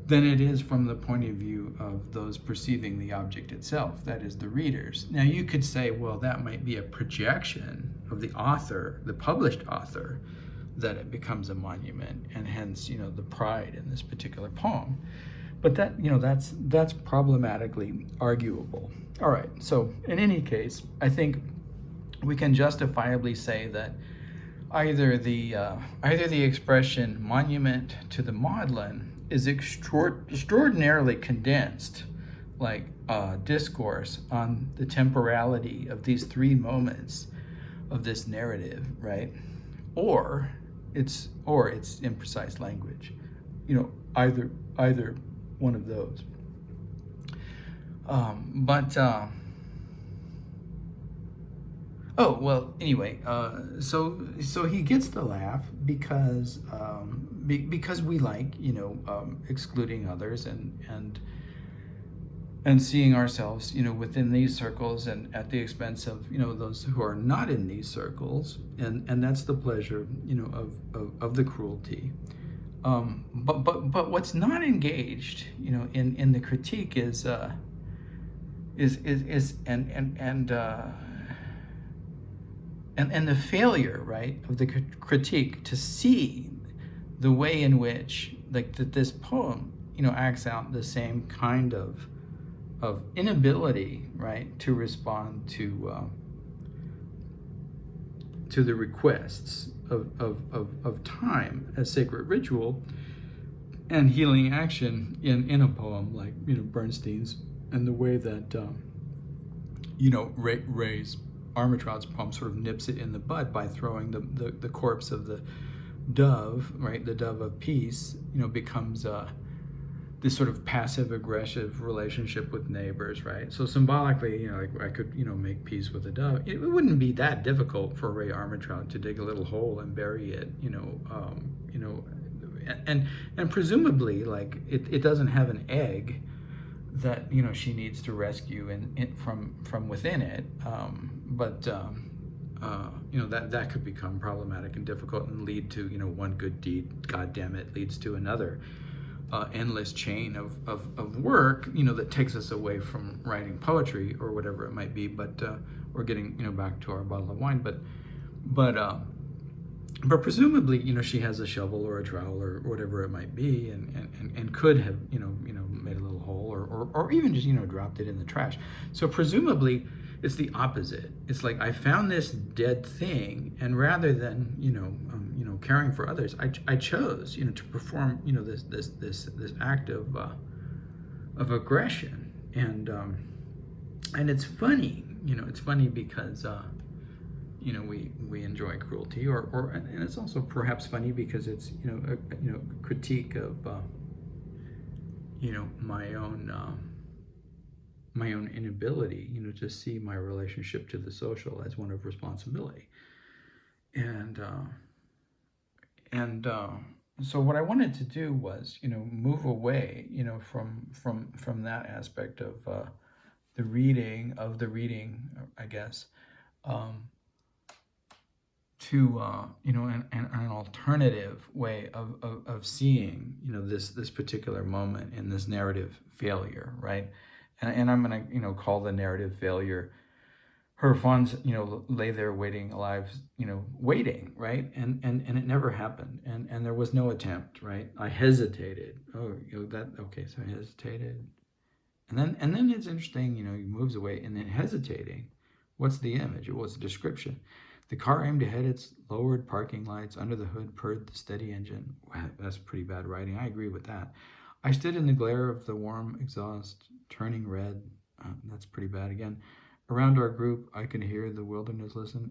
than it is from the point of view of those perceiving the object itself, that is, the readers. Now, you could say, well, that might be a projection of the author, the published author, that it becomes a monument, and hence, the pride in this particular poem. But that's problematically arguable. All right, so in any case, I think we can justifiably say that either the expression monument to the Maudlin is extraordinarily condensed, like discourse on the temporality of these three moments of this narrative, right? Or it's imprecise language, either one of those. But oh well. Anyway, so he gets the laugh because because we like excluding others and seeing ourselves within these circles and at the expense of those who are not in these circles, and that's the pleasure of the cruelty. But what's not engaged in the critique is and the failure, right, of the critique to see the way in which that this poem acts out the same kind of inability, right, to respond to the requests of time as sacred ritual and healing action in a poem like Bernstein's, and the way that Ray's Armitraud's poem sort of nips it in the bud by throwing the corpse of the dove, right, the dove of peace, becomes this sort of passive aggressive relationship with neighbors, right? So symbolically, like I could, make peace with a dove. It wouldn't be that difficult for Ray Armitraud to dig a little hole and bury it, and presumably, like it doesn't have an egg that she needs to rescue from within it, but that could become problematic and difficult and lead to one good deed, God damn it, leads to another. Endless chain of work, that takes us away from writing poetry or whatever it might be. But we're getting, back to our bottle of wine. But presumably, she has a shovel or a trowel or whatever it might be, and could have, made a little hole or even just, dropped it in the trash. So presumably, it's the opposite. It's like I found this dead thing, and rather than caring for others, I chose to perform this act of aggression, and it's funny. It's funny because we enjoy cruelty, and it's also perhaps funny because it's a critique of my own inability to see my relationship to the social as one of responsibility, and so what I wanted to do was move away from that aspect of the reading, I guess, to an alternative way of seeing this particular moment in this narrative failure, right? And I'm gonna call the narrative failure her fawns lay there waiting alive, waiting, right? And it never happened, and there was no attempt, right? I hesitated. Okay, so I hesitated, and then it's interesting, he moves away, and then hesitating. What's the image? What's the description? The car aimed ahead, its lowered parking lights. Under the hood purred the steady engine. Wow, that's pretty bad writing. I agree with that. I stood in the glare of the warm exhaust, turning red. That's pretty bad again. Around our group, I could hear the wilderness listen.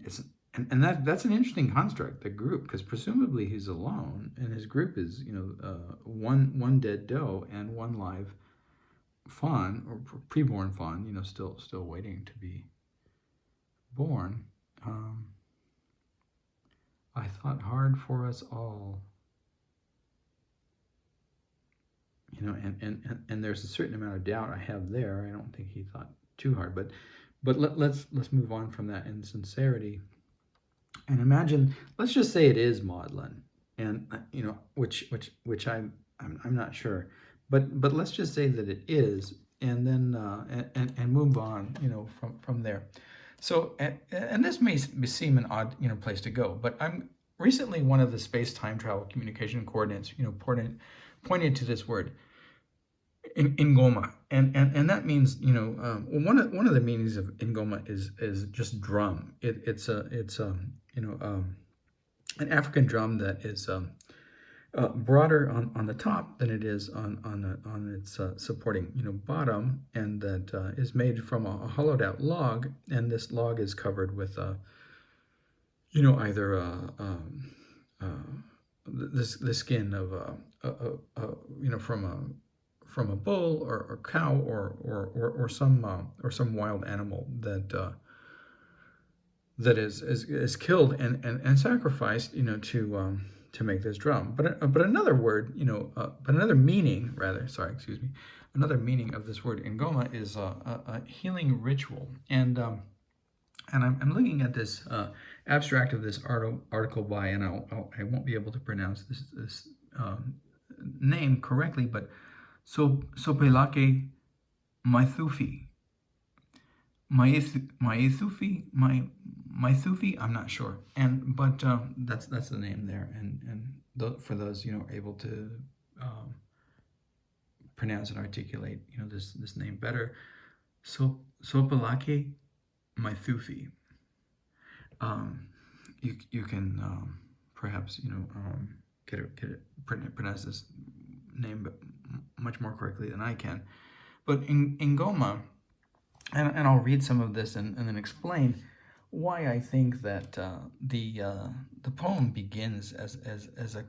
That's an interesting construct, the group, because presumably he's alone, and his group is, one dead doe and one live fawn or preborn fawn, still waiting to be born. I thought hard for us all, and there's a certain amount of doubt I have there. I don't think he thought too hard, but let's move on from that insincerity and imagine. Let's just say it is Maudlin, and which I'm not sure, but let's just say that it is, and then and move on, from there. So and this may seem an odd place to go, but I'm recently one of the space-time travel communication coordinates pointed to this word ingoma, and that means one of the meanings of ingoma is just drum. It's an African drum that is broader on the top than it is on its supporting bottom, and that is made from a hollowed out log, and this log is covered with either the skin of from from a bull or cow or some wild animal that is killed and sacrificed, to make this drum. But another word, but another meaning rather, sorry, excuse me, another meaning of this word ingoma is a healing ritual. And I'm looking at this abstract of this article by, and I won't be able to pronounce this name correctly, but Sopelekae Maithufi. Maithufi, I'm not sure, but that's the name there, and for those able to pronounce and articulate this name better, Sopelekae Maithufi. You can perhaps get it pronounce this name but much more correctly than I can, but in Ngoma. And I'll read some of this and then explain why I think that the poem begins as a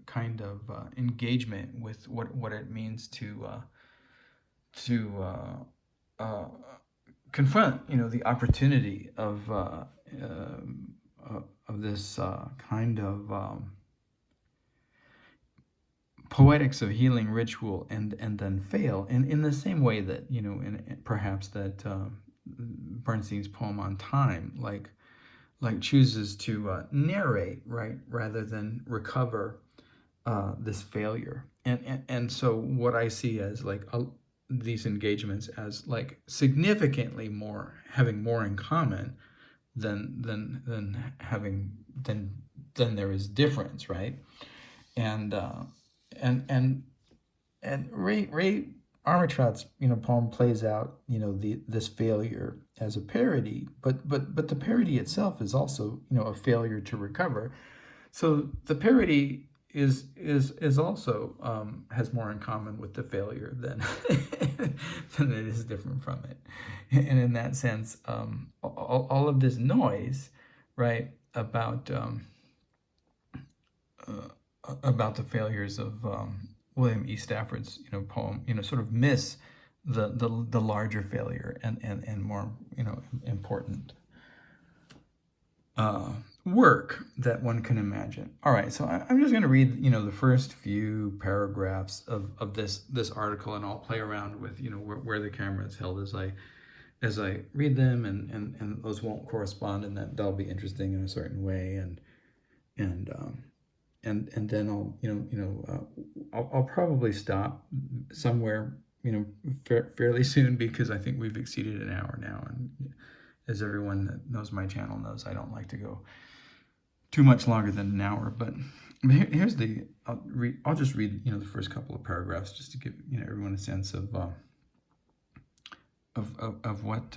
kind of engagement with what it means to confront the opportunity of this kind of poetics of healing ritual and then fail in the same way that perhaps that Bernstein's poem on time like chooses to narrate, right, rather than recover this failure. And so what I see as these engagements as significantly having more in common than there is difference, right? And Ray Armstrong's poem plays out this failure as a parody, but the parody itself is also a failure to recover. So the parody is also has more in common with the failure than than it is different from it. And in that sense, all of this noise, right, about the failures of William E. Stafford's poem, sort of miss the larger failure and more important work that one can imagine. All right, so I'm just going to read the first few paragraphs of this article, and I'll play around with where the camera is held as I read them, and those won't correspond, and they'll be interesting in a certain way, and then I'll probably stop somewhere fairly soon, because I think we've exceeded an hour now, and as everyone that knows my channel knows, I don't like to go too much longer than an hour. But here's I'll just read the first couple of paragraphs just to give everyone a sense of what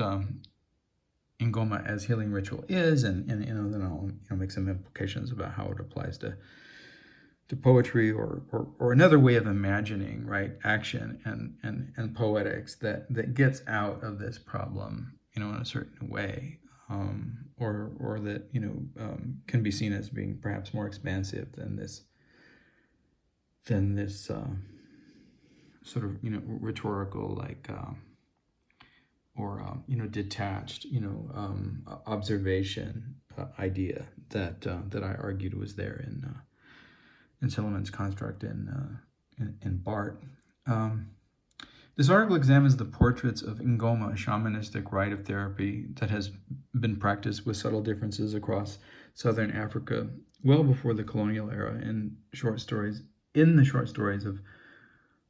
Ngoma as healing ritual is, and then I'll make some implications about how it applies to poetry or another way of imagining, right, action and poetics that gets out of this problem in a certain way, or that can be seen as being perhaps more expansive than this sort of rhetorical or detached observation idea that I argued was there in Silliman's construct in Bart. This article examines the portraits of Ngoma, a shamanistic rite of therapy that has been practiced with subtle differences across southern Africa well before the colonial era. In the short stories of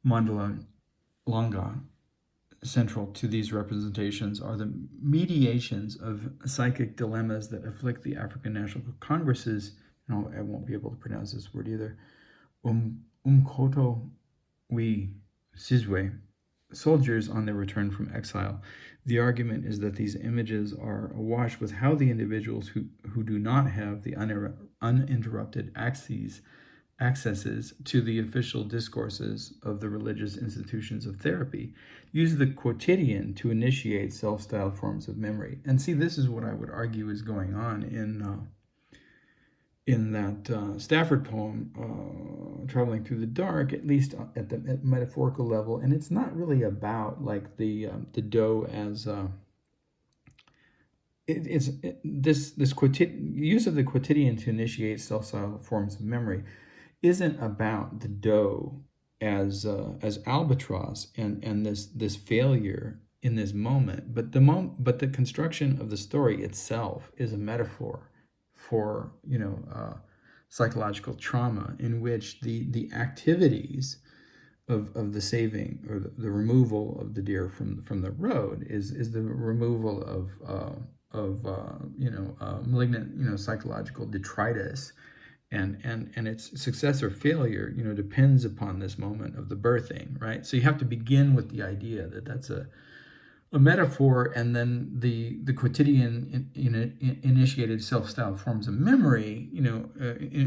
Maudlin Longa, central to these representations are the mediations of psychic dilemmas that afflict the African National Congresses. I won't be able to pronounce this word either. Umkoto wi Sizwe, soldiers on their return from exile. The argument is that these images are awash with how the individuals who do not have the uninterrupted accesses to the official discourses of the religious institutions of therapy use the quotidian to initiate self-styled forms of memory. And see, this is what I would argue is going on in that Stafford poem, Traveling Through the Dark, at least at the metaphorical level, and it's not really about like the dough as this use of the quotidian to initiate self-styled forms of memory isn't about the dough as albatross and this failure in this moment, but the construction of the story itself is a metaphor for psychological trauma, in which the activities of the saving or the removal of the deer from the road is the removal of malignant psychological detritus, and its success or failure depends upon this moment of the birthing, right? So you have to begin with the idea that that's a metaphor, and then the quotidian initiated self-styled forms of memory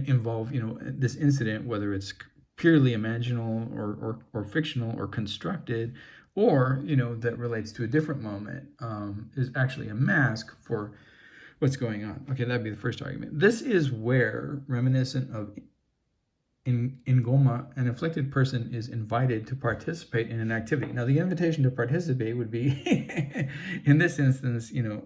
involve this incident, whether it's purely imaginal or fictional or constructed, or that relates to a different moment, is actually a mask for what's going on. Okay, that'd be the first argument. This is where, reminiscent of in Goma, an afflicted person is invited to participate in an activity. Now, the invitation to participate would be, in this instance, the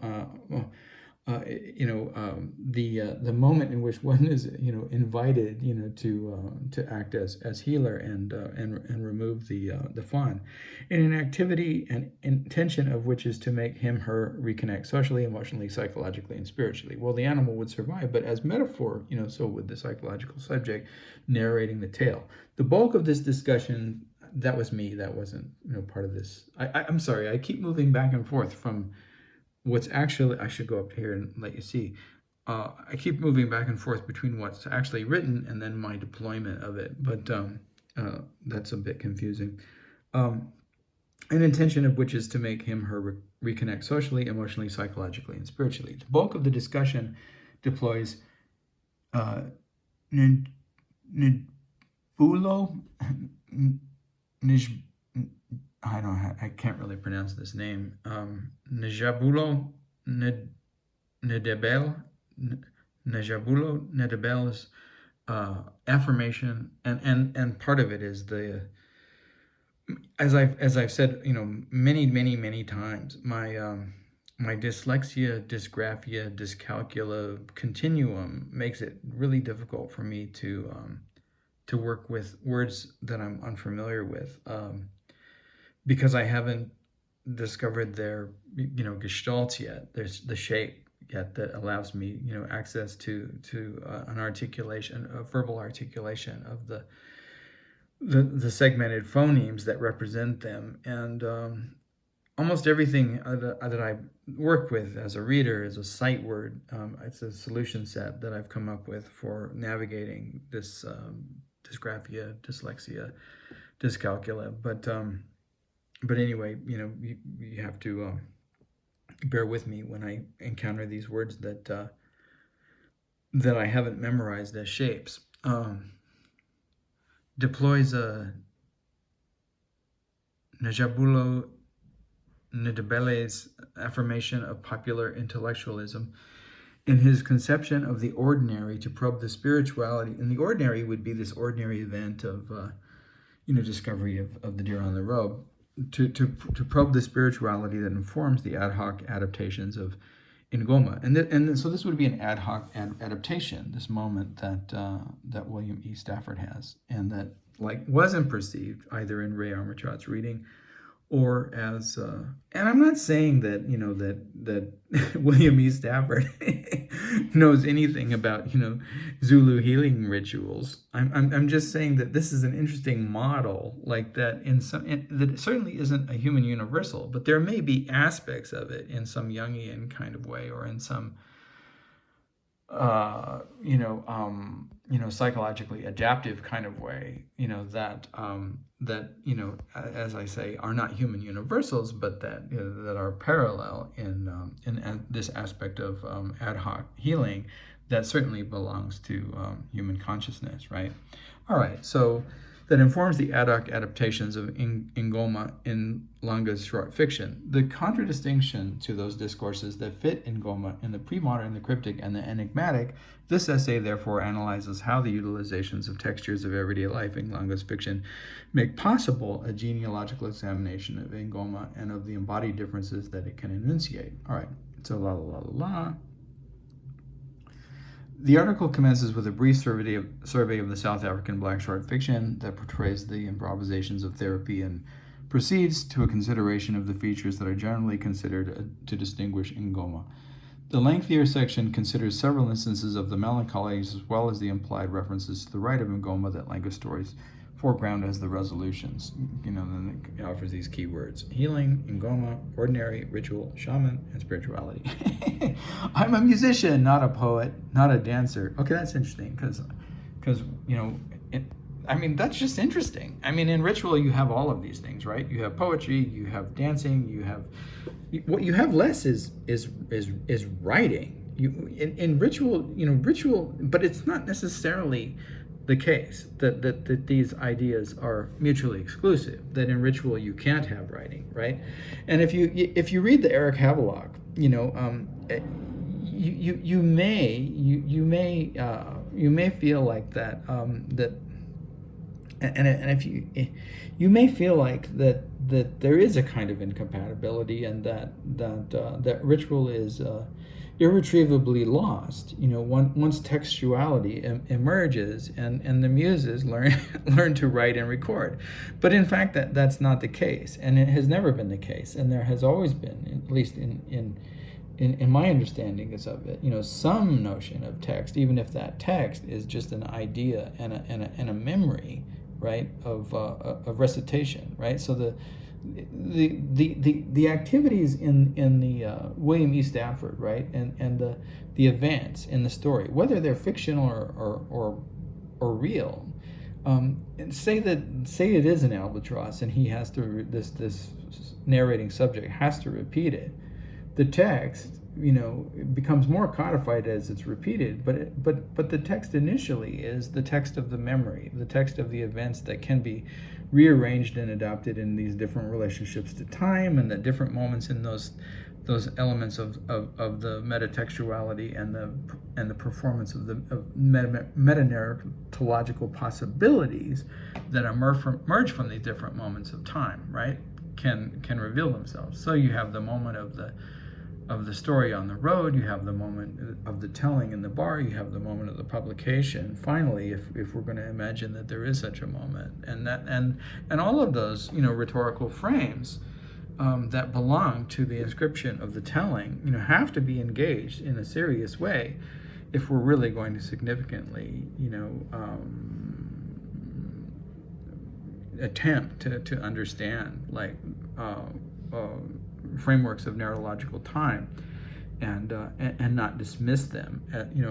moment in which one is, invited, to act as healer and remove the fawn, in an activity and intention of which is to make him/her reconnect socially, emotionally, psychologically, and spiritually. Well, the animal would survive, but as metaphor, so would the psychological subject narrating the tale. The bulk of this discussion, that was me. That wasn't, part of this. I'm sorry. I keep moving back and forth from what's actually, I should go up here and let you see. I keep moving back and forth between what's actually written and then my deployment of it, but that's a bit confusing. An intention of which is to make him/her reconnect socially, emotionally, psychologically, and spiritually. The bulk of the discussion deploys Nbulo, I can't really pronounce this name. Njabulo Ndebel's affirmation, and part of it is as I've said, many times, my dyslexia, dysgraphia, dyscalculia continuum makes it really difficult for me to work with words that I'm unfamiliar with, because I haven't discovered their gestalt yet. There's the shape yet that allows me access to an articulation, a verbal articulation of the segmented phonemes that represent them, and almost everything that I work with as a reader is a sight word. It's a solution set that I've come up with for navigating this dysgraphia, dyslexia, dyscalculia. But anyway, you have to bear with me when I encounter these words that I haven't memorized as shapes. Deploys a Njabulo Ndebele's affirmation of popular intellectualism in his conception of the ordinary to probe the spirituality. And the ordinary would be this ordinary event of, discovery of the deer on the road, to probe the spirituality that informs the ad hoc adaptations of Ngoma. And so this would be an ad hoc adaptation, this moment that William E. Stafford has, and that wasn't perceived either in Ray Armachot's reading or as, and I'm not saying that, that William E. Stafford knows anything about, Zulu healing rituals. I'm just saying that this is an interesting model, like that that it certainly isn't a human universal, but there may be aspects of it in some Jungian kind of way, or in some, psychologically adaptive kind of way, that as I say, are not human universals, but that that are parallel in this aspect of ad hoc healing that certainly belongs to human consciousness, right? All right, so that informs the ad hoc adaptations of Ngoma in Langa's short fiction. The contradistinction to those discourses that fit Ngoma in the pre-modern, the cryptic, and the enigmatic, this essay therefore analyzes how the utilizations of textures of everyday life in Langa's fiction make possible a genealogical examination of Ngoma and of the embodied differences that it can enunciate. All right, so la la la la la. The article commences with a brief survey of the South African black short fiction that portrays the improvisations of therapy and proceeds to a consideration of the features that are generally considered to distinguish Ngoma. The lengthier section considers several instances of the melancholies as well as the implied references to the right of Ngoma that Langa stories foreground as the resolutions. Then it offers these keywords: healing, Ngoma, ordinary, ritual, shaman, and spirituality. I'm a musician, not a poet, not a dancer. Okay, that's interesting because that's just interesting. In ritual you have all of these things, right? You have poetry, you have dancing, what you have less is writing. In ritual, but it's not necessarily the case that these ideas are mutually exclusive, that in ritual you can't have writing, right? And if you read the Eric Havelock, you may feel like that you may feel like that there is a kind of incompatibility, and that ritual is irretrievably lost. Once textuality emerges and the muses learn to write and record. But in fact, that's not the case, and it has never been the case, and there has always been, at least in my understanding of it, some notion of text, even if that text is just an idea and a memory, right, of recitation, right? So the activities in the William E. Stafford, right, and the events in the story, whether they're fictional or real, say it is an albatross and he has to this narrating subject has to repeat it. The text, it becomes more codified as it's repeated, but the text initially is the text of the memory, the text of the events that can be rearranged and adapted in these different relationships to time, and the different moments in those elements of the metatextuality and the performance of metanarratological possibilities that emerge from these different moments of time, right, can reveal themselves. So you have the moment of the story on the road, you have the moment of the telling in the bar, you have the moment of the publication. Finally, if we're going to imagine that there is such a moment, and all of those rhetorical frames that belong to the inscription of the telling have to be engaged in a serious way if we're really going to significantly attempt to understand frameworks of narratological time, and not dismiss them,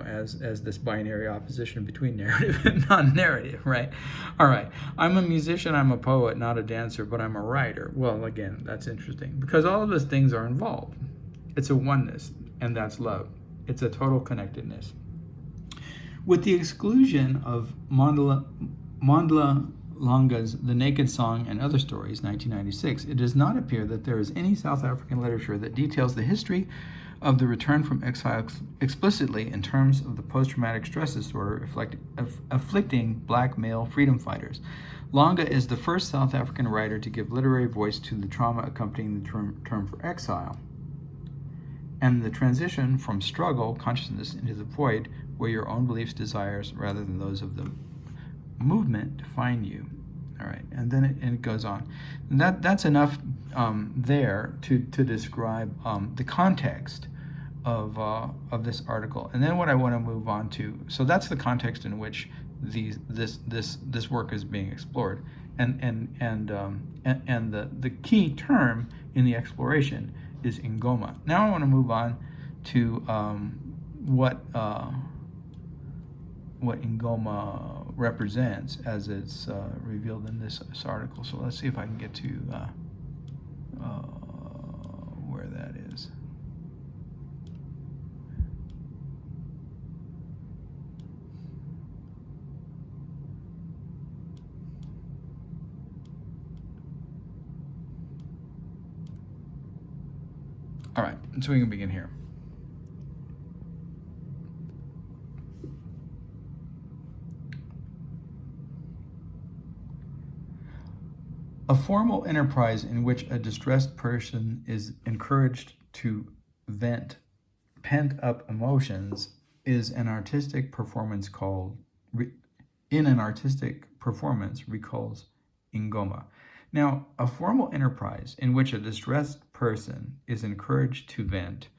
as this binary opposition between narrative and non-narrative, right? All right, I'm a musician, I'm a poet, not a dancer, but I'm a writer. Well, again, that's interesting because all of those things are involved. It's a oneness, and that's love. It's a total connectedness. With the exclusion of Maudlin Langa's The Naked Song and Other Stories, 1996, it does not appear that there is any South African literature that details the history of the return from exile explicitly in terms of the post-traumatic stress disorder afflicting black male freedom fighters. Langa is the first South African writer to give literary voice to the trauma accompanying the term for exile, and the transition from struggle consciousness into the void where your own beliefs, desires, rather than those of the movement define you. All right, and then it goes on. And that's enough there to describe the context of this article. And then what I want to move on to, so that's the context in which this work is being explored, and the key term in the exploration is Ngoma. Now I want to move on to what Ngoma represents as it's revealed in this article. So let's see if I can get to where that is. All right, so we can begin here. A formal enterprise in which a distressed person is encouraged to vent pent-up emotions is an artistic performance recalls ingoma. Now, a formal enterprise in which a distressed person is encouraged to vent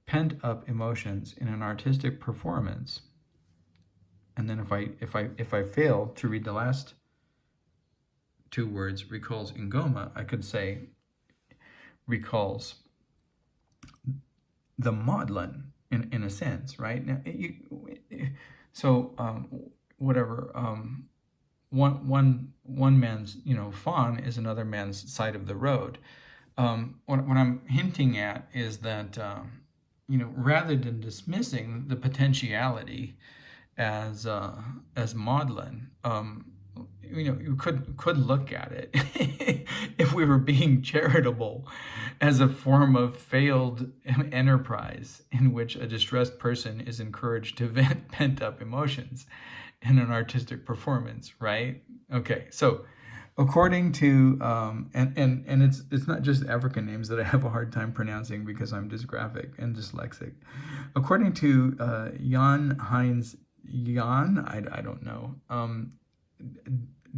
pent-up emotions in an artistic performance, and then if I fail to read the last two words, recalls ingoma, I could say recalls the Maudlin in a sense, right? Now, one man's fawn is another man's side of the road. What I'm hinting at is that rather than dismissing the potentiality as Maudlin, you could look at it if we were being charitable as a form of failed enterprise in which a distressed person is encouraged to vent pent-up emotions in an artistic performance, right? Okay, so according to and it's not just African names that I have a hard time pronouncing because I'm dysgraphic and dyslexic. According to Jan Heinz I don't know.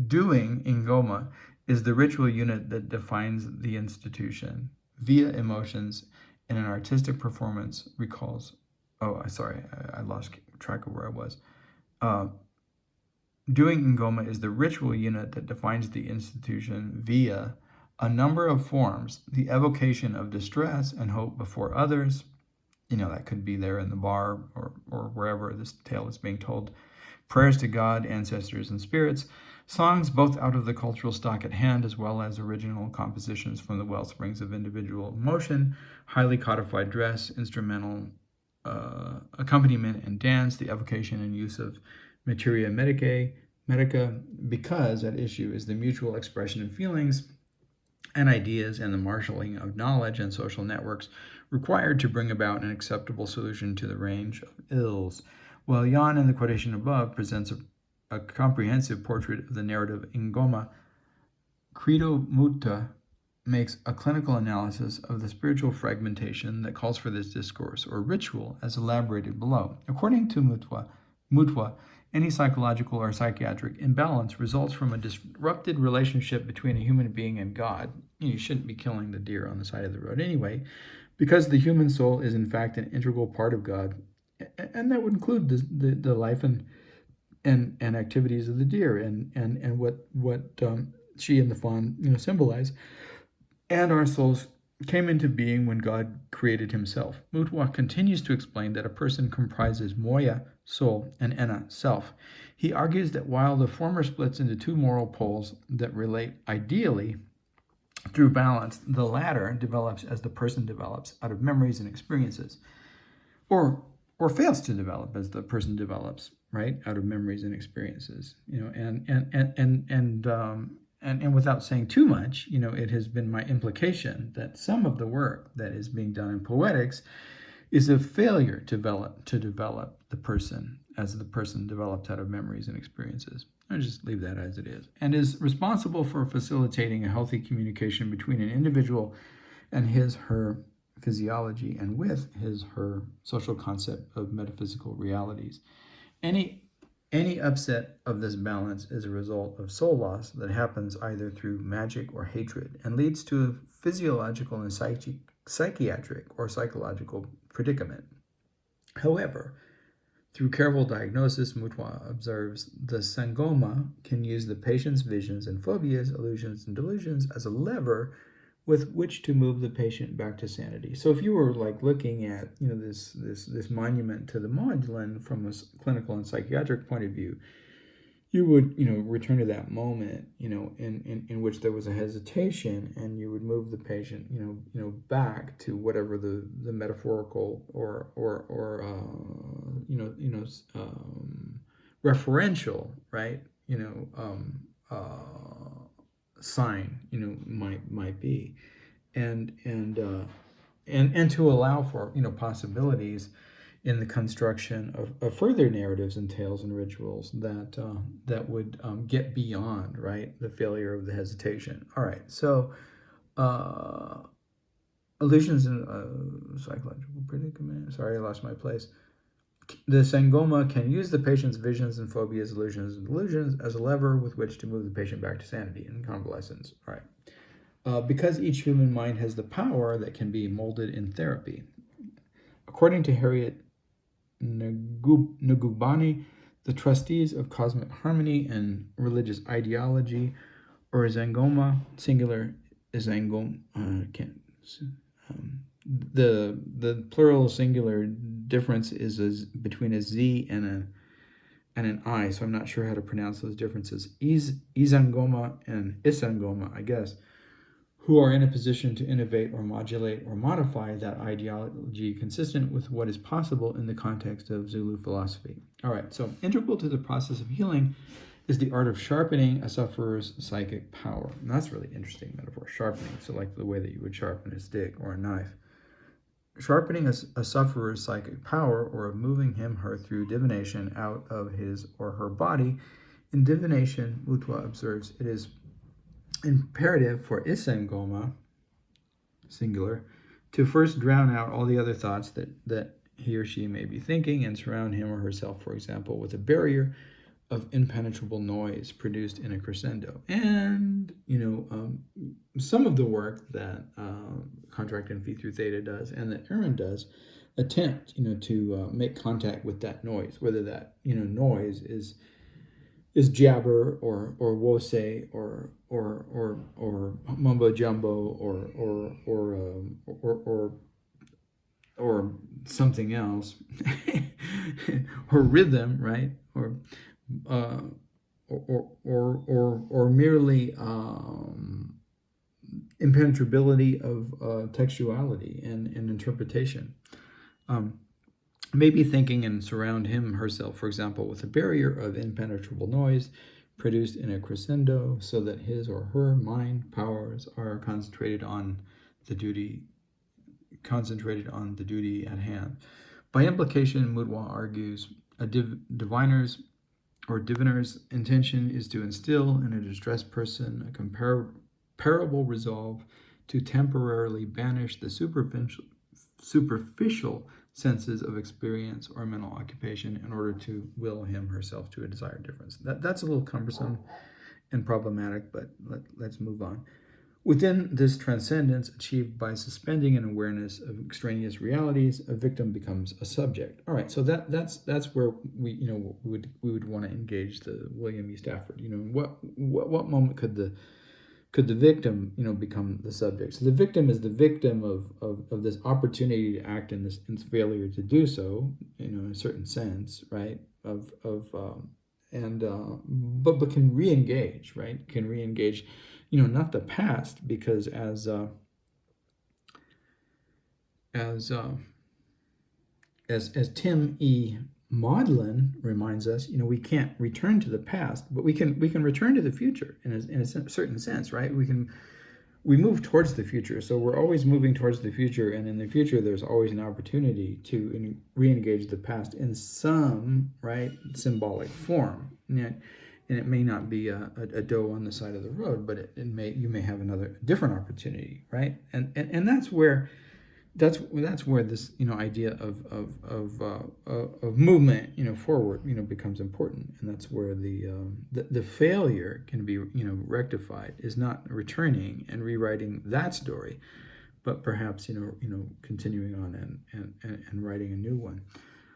Doing ingoma is the ritual unit that defines the institution. Via emotions in an artistic performance recalls. I lost track of where I was. Doing ingoma is the ritual unit that defines the institution via a number of forms, the evocation of distress and hope before others. That could be there in the bar or wherever this tale is being told. Prayers to God, ancestors, and spirits. Songs both out of the cultural stock at hand as well as original compositions from the wellsprings of individual emotion, highly codified dress, instrumental accompaniment and dance, the evocation and use of materia medica, because at issue is the mutual expression of feelings and ideas and the marshalling of knowledge and social networks required to bring about an acceptable solution to the range of ills. While Jan in the quotation above presents a comprehensive portrait of the narrative ingoma, Credo Mutta makes a clinical analysis of the spiritual fragmentation that calls for this discourse or ritual as elaborated below. According to Mutwa, any psychological or psychiatric imbalance results from a disrupted relationship between a human being and God. You shouldn't be killing the deer on the side of the road anyway, because the human soul is in fact an integral part of God, and that would include the life and activities of the deer and what she and the fawn symbolize. And our souls came into being when God created himself. Mutwa continues to explain that a person comprises moya, soul, and ena, self. He argues that while the former splits into two moral poles that relate ideally through balance, the latter develops as the person develops out of memories and experiences, or fails to develop as the person develops, right, out of memories and experiences. And without saying too much, it has been my implication that some of the work that is being done in poetics is a failure to develop the person as the person developed out of memories and experiences. I'll just leave that as it is. And is responsible for facilitating a healthy communication between an individual and her physiology and with her social concept of metaphysical realities. Any upset of this balance is a result of soul loss that happens either through magic or hatred and leads to a physiological and psychiatric or psychological predicament. However, through careful diagnosis, Mutwa observes the sangoma can use the patient's visions and phobias, illusions, and delusions as a lever with which to move the patient back to sanity. So if you were looking at this monument to the Maudlin from a clinical and psychiatric point of view, you would return to that moment in which there was a hesitation, and you would move the patient back to whatever the metaphorical or referential, right, sign might be, and and to allow for possibilities in the construction of further narratives and tales and rituals that would get beyond, right, the failure of the hesitation. All right, so illusions in psychological predicament. Sorry, I lost my place. The Sangoma can use the patient's visions and phobias, illusions, and delusions as a lever with which to move the patient back to sanity and convalescence. All right. Because each human mind has the power that can be molded in therapy. According to Harriet Ngubani, the trustees of cosmic harmony and religious ideology, or Zangoma, singular Zangom, the plural singular difference is between a Z and an I, so I'm not sure how to pronounce those differences. Izangoma and Isangoma, I guess, who are in a position to innovate or modulate or modify that ideology consistent with what is possible in the context of Zulu philosophy. All right, so integral to the process of healing is the art of sharpening a sufferer's psychic power. And that's really interesting metaphor, sharpening. So like the way that you would sharpen a stick or a knife. Sharpening a sufferer's psychic power, or of moving him, her, through divination out of his or her body. In divination, Mutwa observes, it is imperative for Isangoma, singular, to first drown out all the other thoughts that he or she may be thinking and surround him or herself, for example, with a barrier of impenetrable noise produced in a crescendo. And, some of the work that Contract and Fee through Theta does and that Aaron does attempt, to make contact with that noise, whether that, noise is jabber or wose or mumbo jumbo or something else or rhythm, right? Or merely impenetrability of textuality and interpretation. Maybe thinking and surround him, herself, for example, with a barrier of impenetrable noise produced in a crescendo, so that his or her mind powers are concentrated on the duty at hand. By implication, Mudwa argues a diviner's intention is to instill in a distressed person a comparable resolve to temporarily banish the superficial senses of experience or mental occupation in order to will him herself to a desired difference. That's a little cumbersome and problematic, but let's move on. Within this transcendence achieved by suspending an awareness of extraneous realities, a victim becomes a subject. All right, so that's where we would want to engage the William E. Stafford. What moment could the victim become the subject? So the victim is the victim of this opportunity to act in this failure to do so, in a certain sense, right? But can re-engage, right? Can re-engage. Not the past, because as Tim E. Maudlin reminds us, we can't return to the past, but we can return to the future in a certain sense, right? We move towards the future, so we're always moving towards the future, and in the future there's always an opportunity to re-engage the past in some, right, symbolic form. And it may not be a doe on the side of the road, but you may have another different opportunity, right? And that's where this idea of movement forward becomes important, and that's where the failure can be rectified, is not returning and rewriting that story, but perhaps continuing on and writing a new one.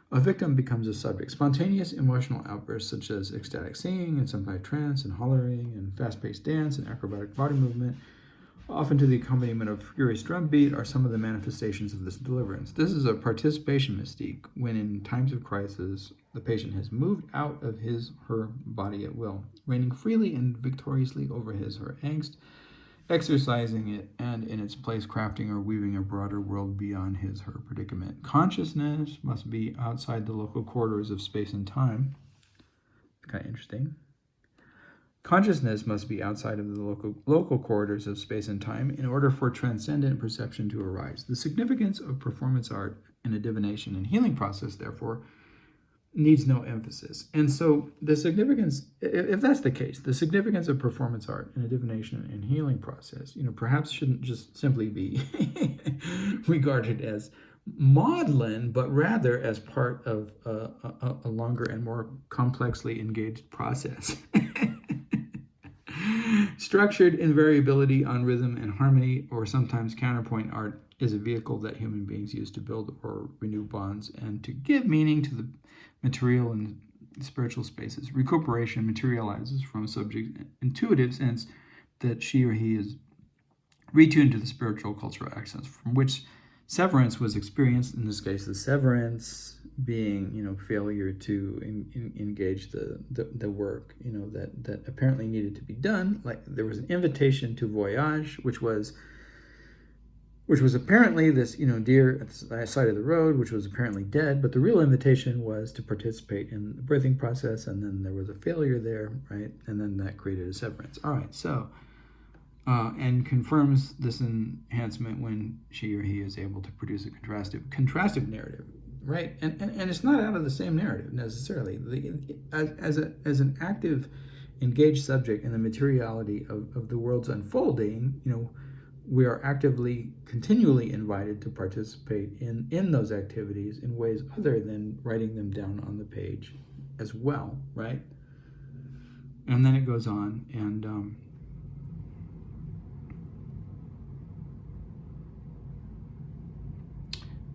A victim becomes a subject. Spontaneous emotional outbursts such as ecstatic singing and sometimes trance and hollering and fast-paced dance and acrobatic body movement, often to the accompaniment of furious drum beat, are some of the manifestations of this deliverance. This is a participation mystique, when in times of crisis the patient has moved out of his her body at will, reigning freely and victoriously over his her angst, exercising it, and in its place crafting or weaving a broader world beyond his her predicament. Consciousness must be outside the local corridors of space and time. It's kind of interesting. Consciousness must be outside of the local corridors of space and time in order for transcendent perception to arise. The significance of performance art in a divination and healing process, therefore, needs no emphasis. And so the significance, if that's the case, the significance of performance art in a divination and healing process, perhaps shouldn't just simply be regarded as Maudlin, but rather as part of a longer and more complexly engaged process. Structured in variability on rhythm and harmony, or sometimes counterpoint art, is a vehicle that human beings use to build or renew bonds and to give meaning to the material and spiritual spaces. Recuperation materializes from a subject's intuitive sense that she or he is retuned to the spiritual cultural accents from which severance was experienced. In this case, the severance being, failure to engage the work, that apparently needed to be done. Like there was an invitation to voyage, which was apparently this, deer at the side of the road, which was apparently dead. But the real invitation was to participate in the birthing process, and then there was a failure there, right? And then that created a severance. All right, so. And confirms this enhancement when she or he is able to produce a contrastive narrative, right? And it's not out of the same narrative necessarily. As an active, engaged subject in the materiality of the world's unfolding, we are actively, continually invited to participate in those activities in ways other than writing them down on the page as well, right? And then it goes on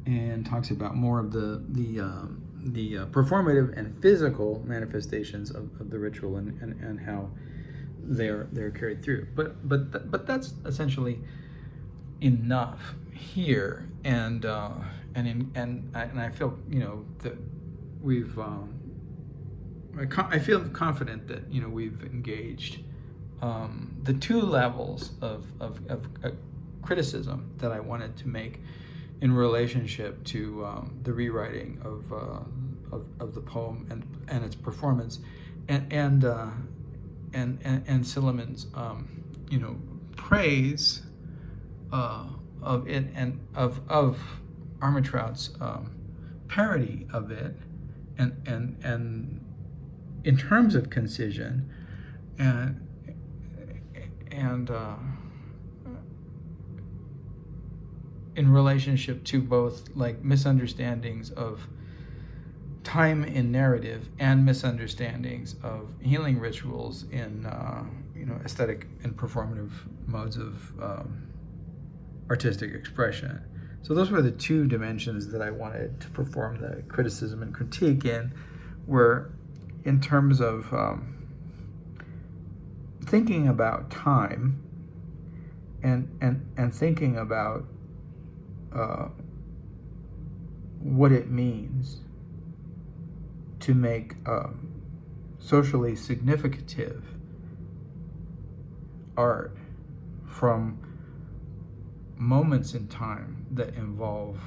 and talks about more of the performative and physical manifestations of the ritual and how they're carried through. But that's essentially enough here, and I feel that we've I feel confident that we've engaged the two levels of criticism that I wanted to make in relationship to the rewriting of the poem and its performance, and Silliman's praise of it and of Armentrout's parody of it, and in terms of concision and in relationship to both like misunderstandings of time in narrative and misunderstandings of healing rituals in aesthetic and performative modes of artistic expression. So those were the two dimensions that I wanted to perform the criticism and critique in, were in terms of thinking about time and thinking about what it means to make socially significative art from moments in time that involve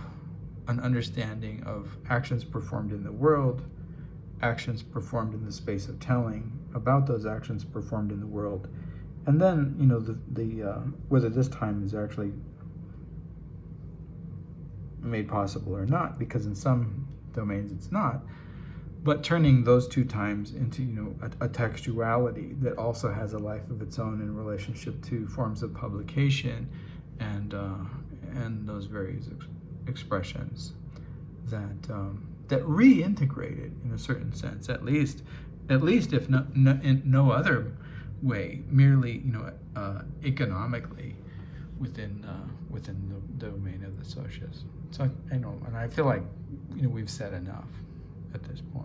an understanding of actions performed in the world, actions performed in the space of telling about those actions performed in the world, and then whether this time is actually made possible or not, because in some domains it's not, but turning those two times into a textuality that also has a life of its own in relationship to forms of publication and those various expressions that reintegrated in a certain sense, at least if not in no other way, merely economically within the domain of the socius. So I know, and I feel like we've said enough at this point.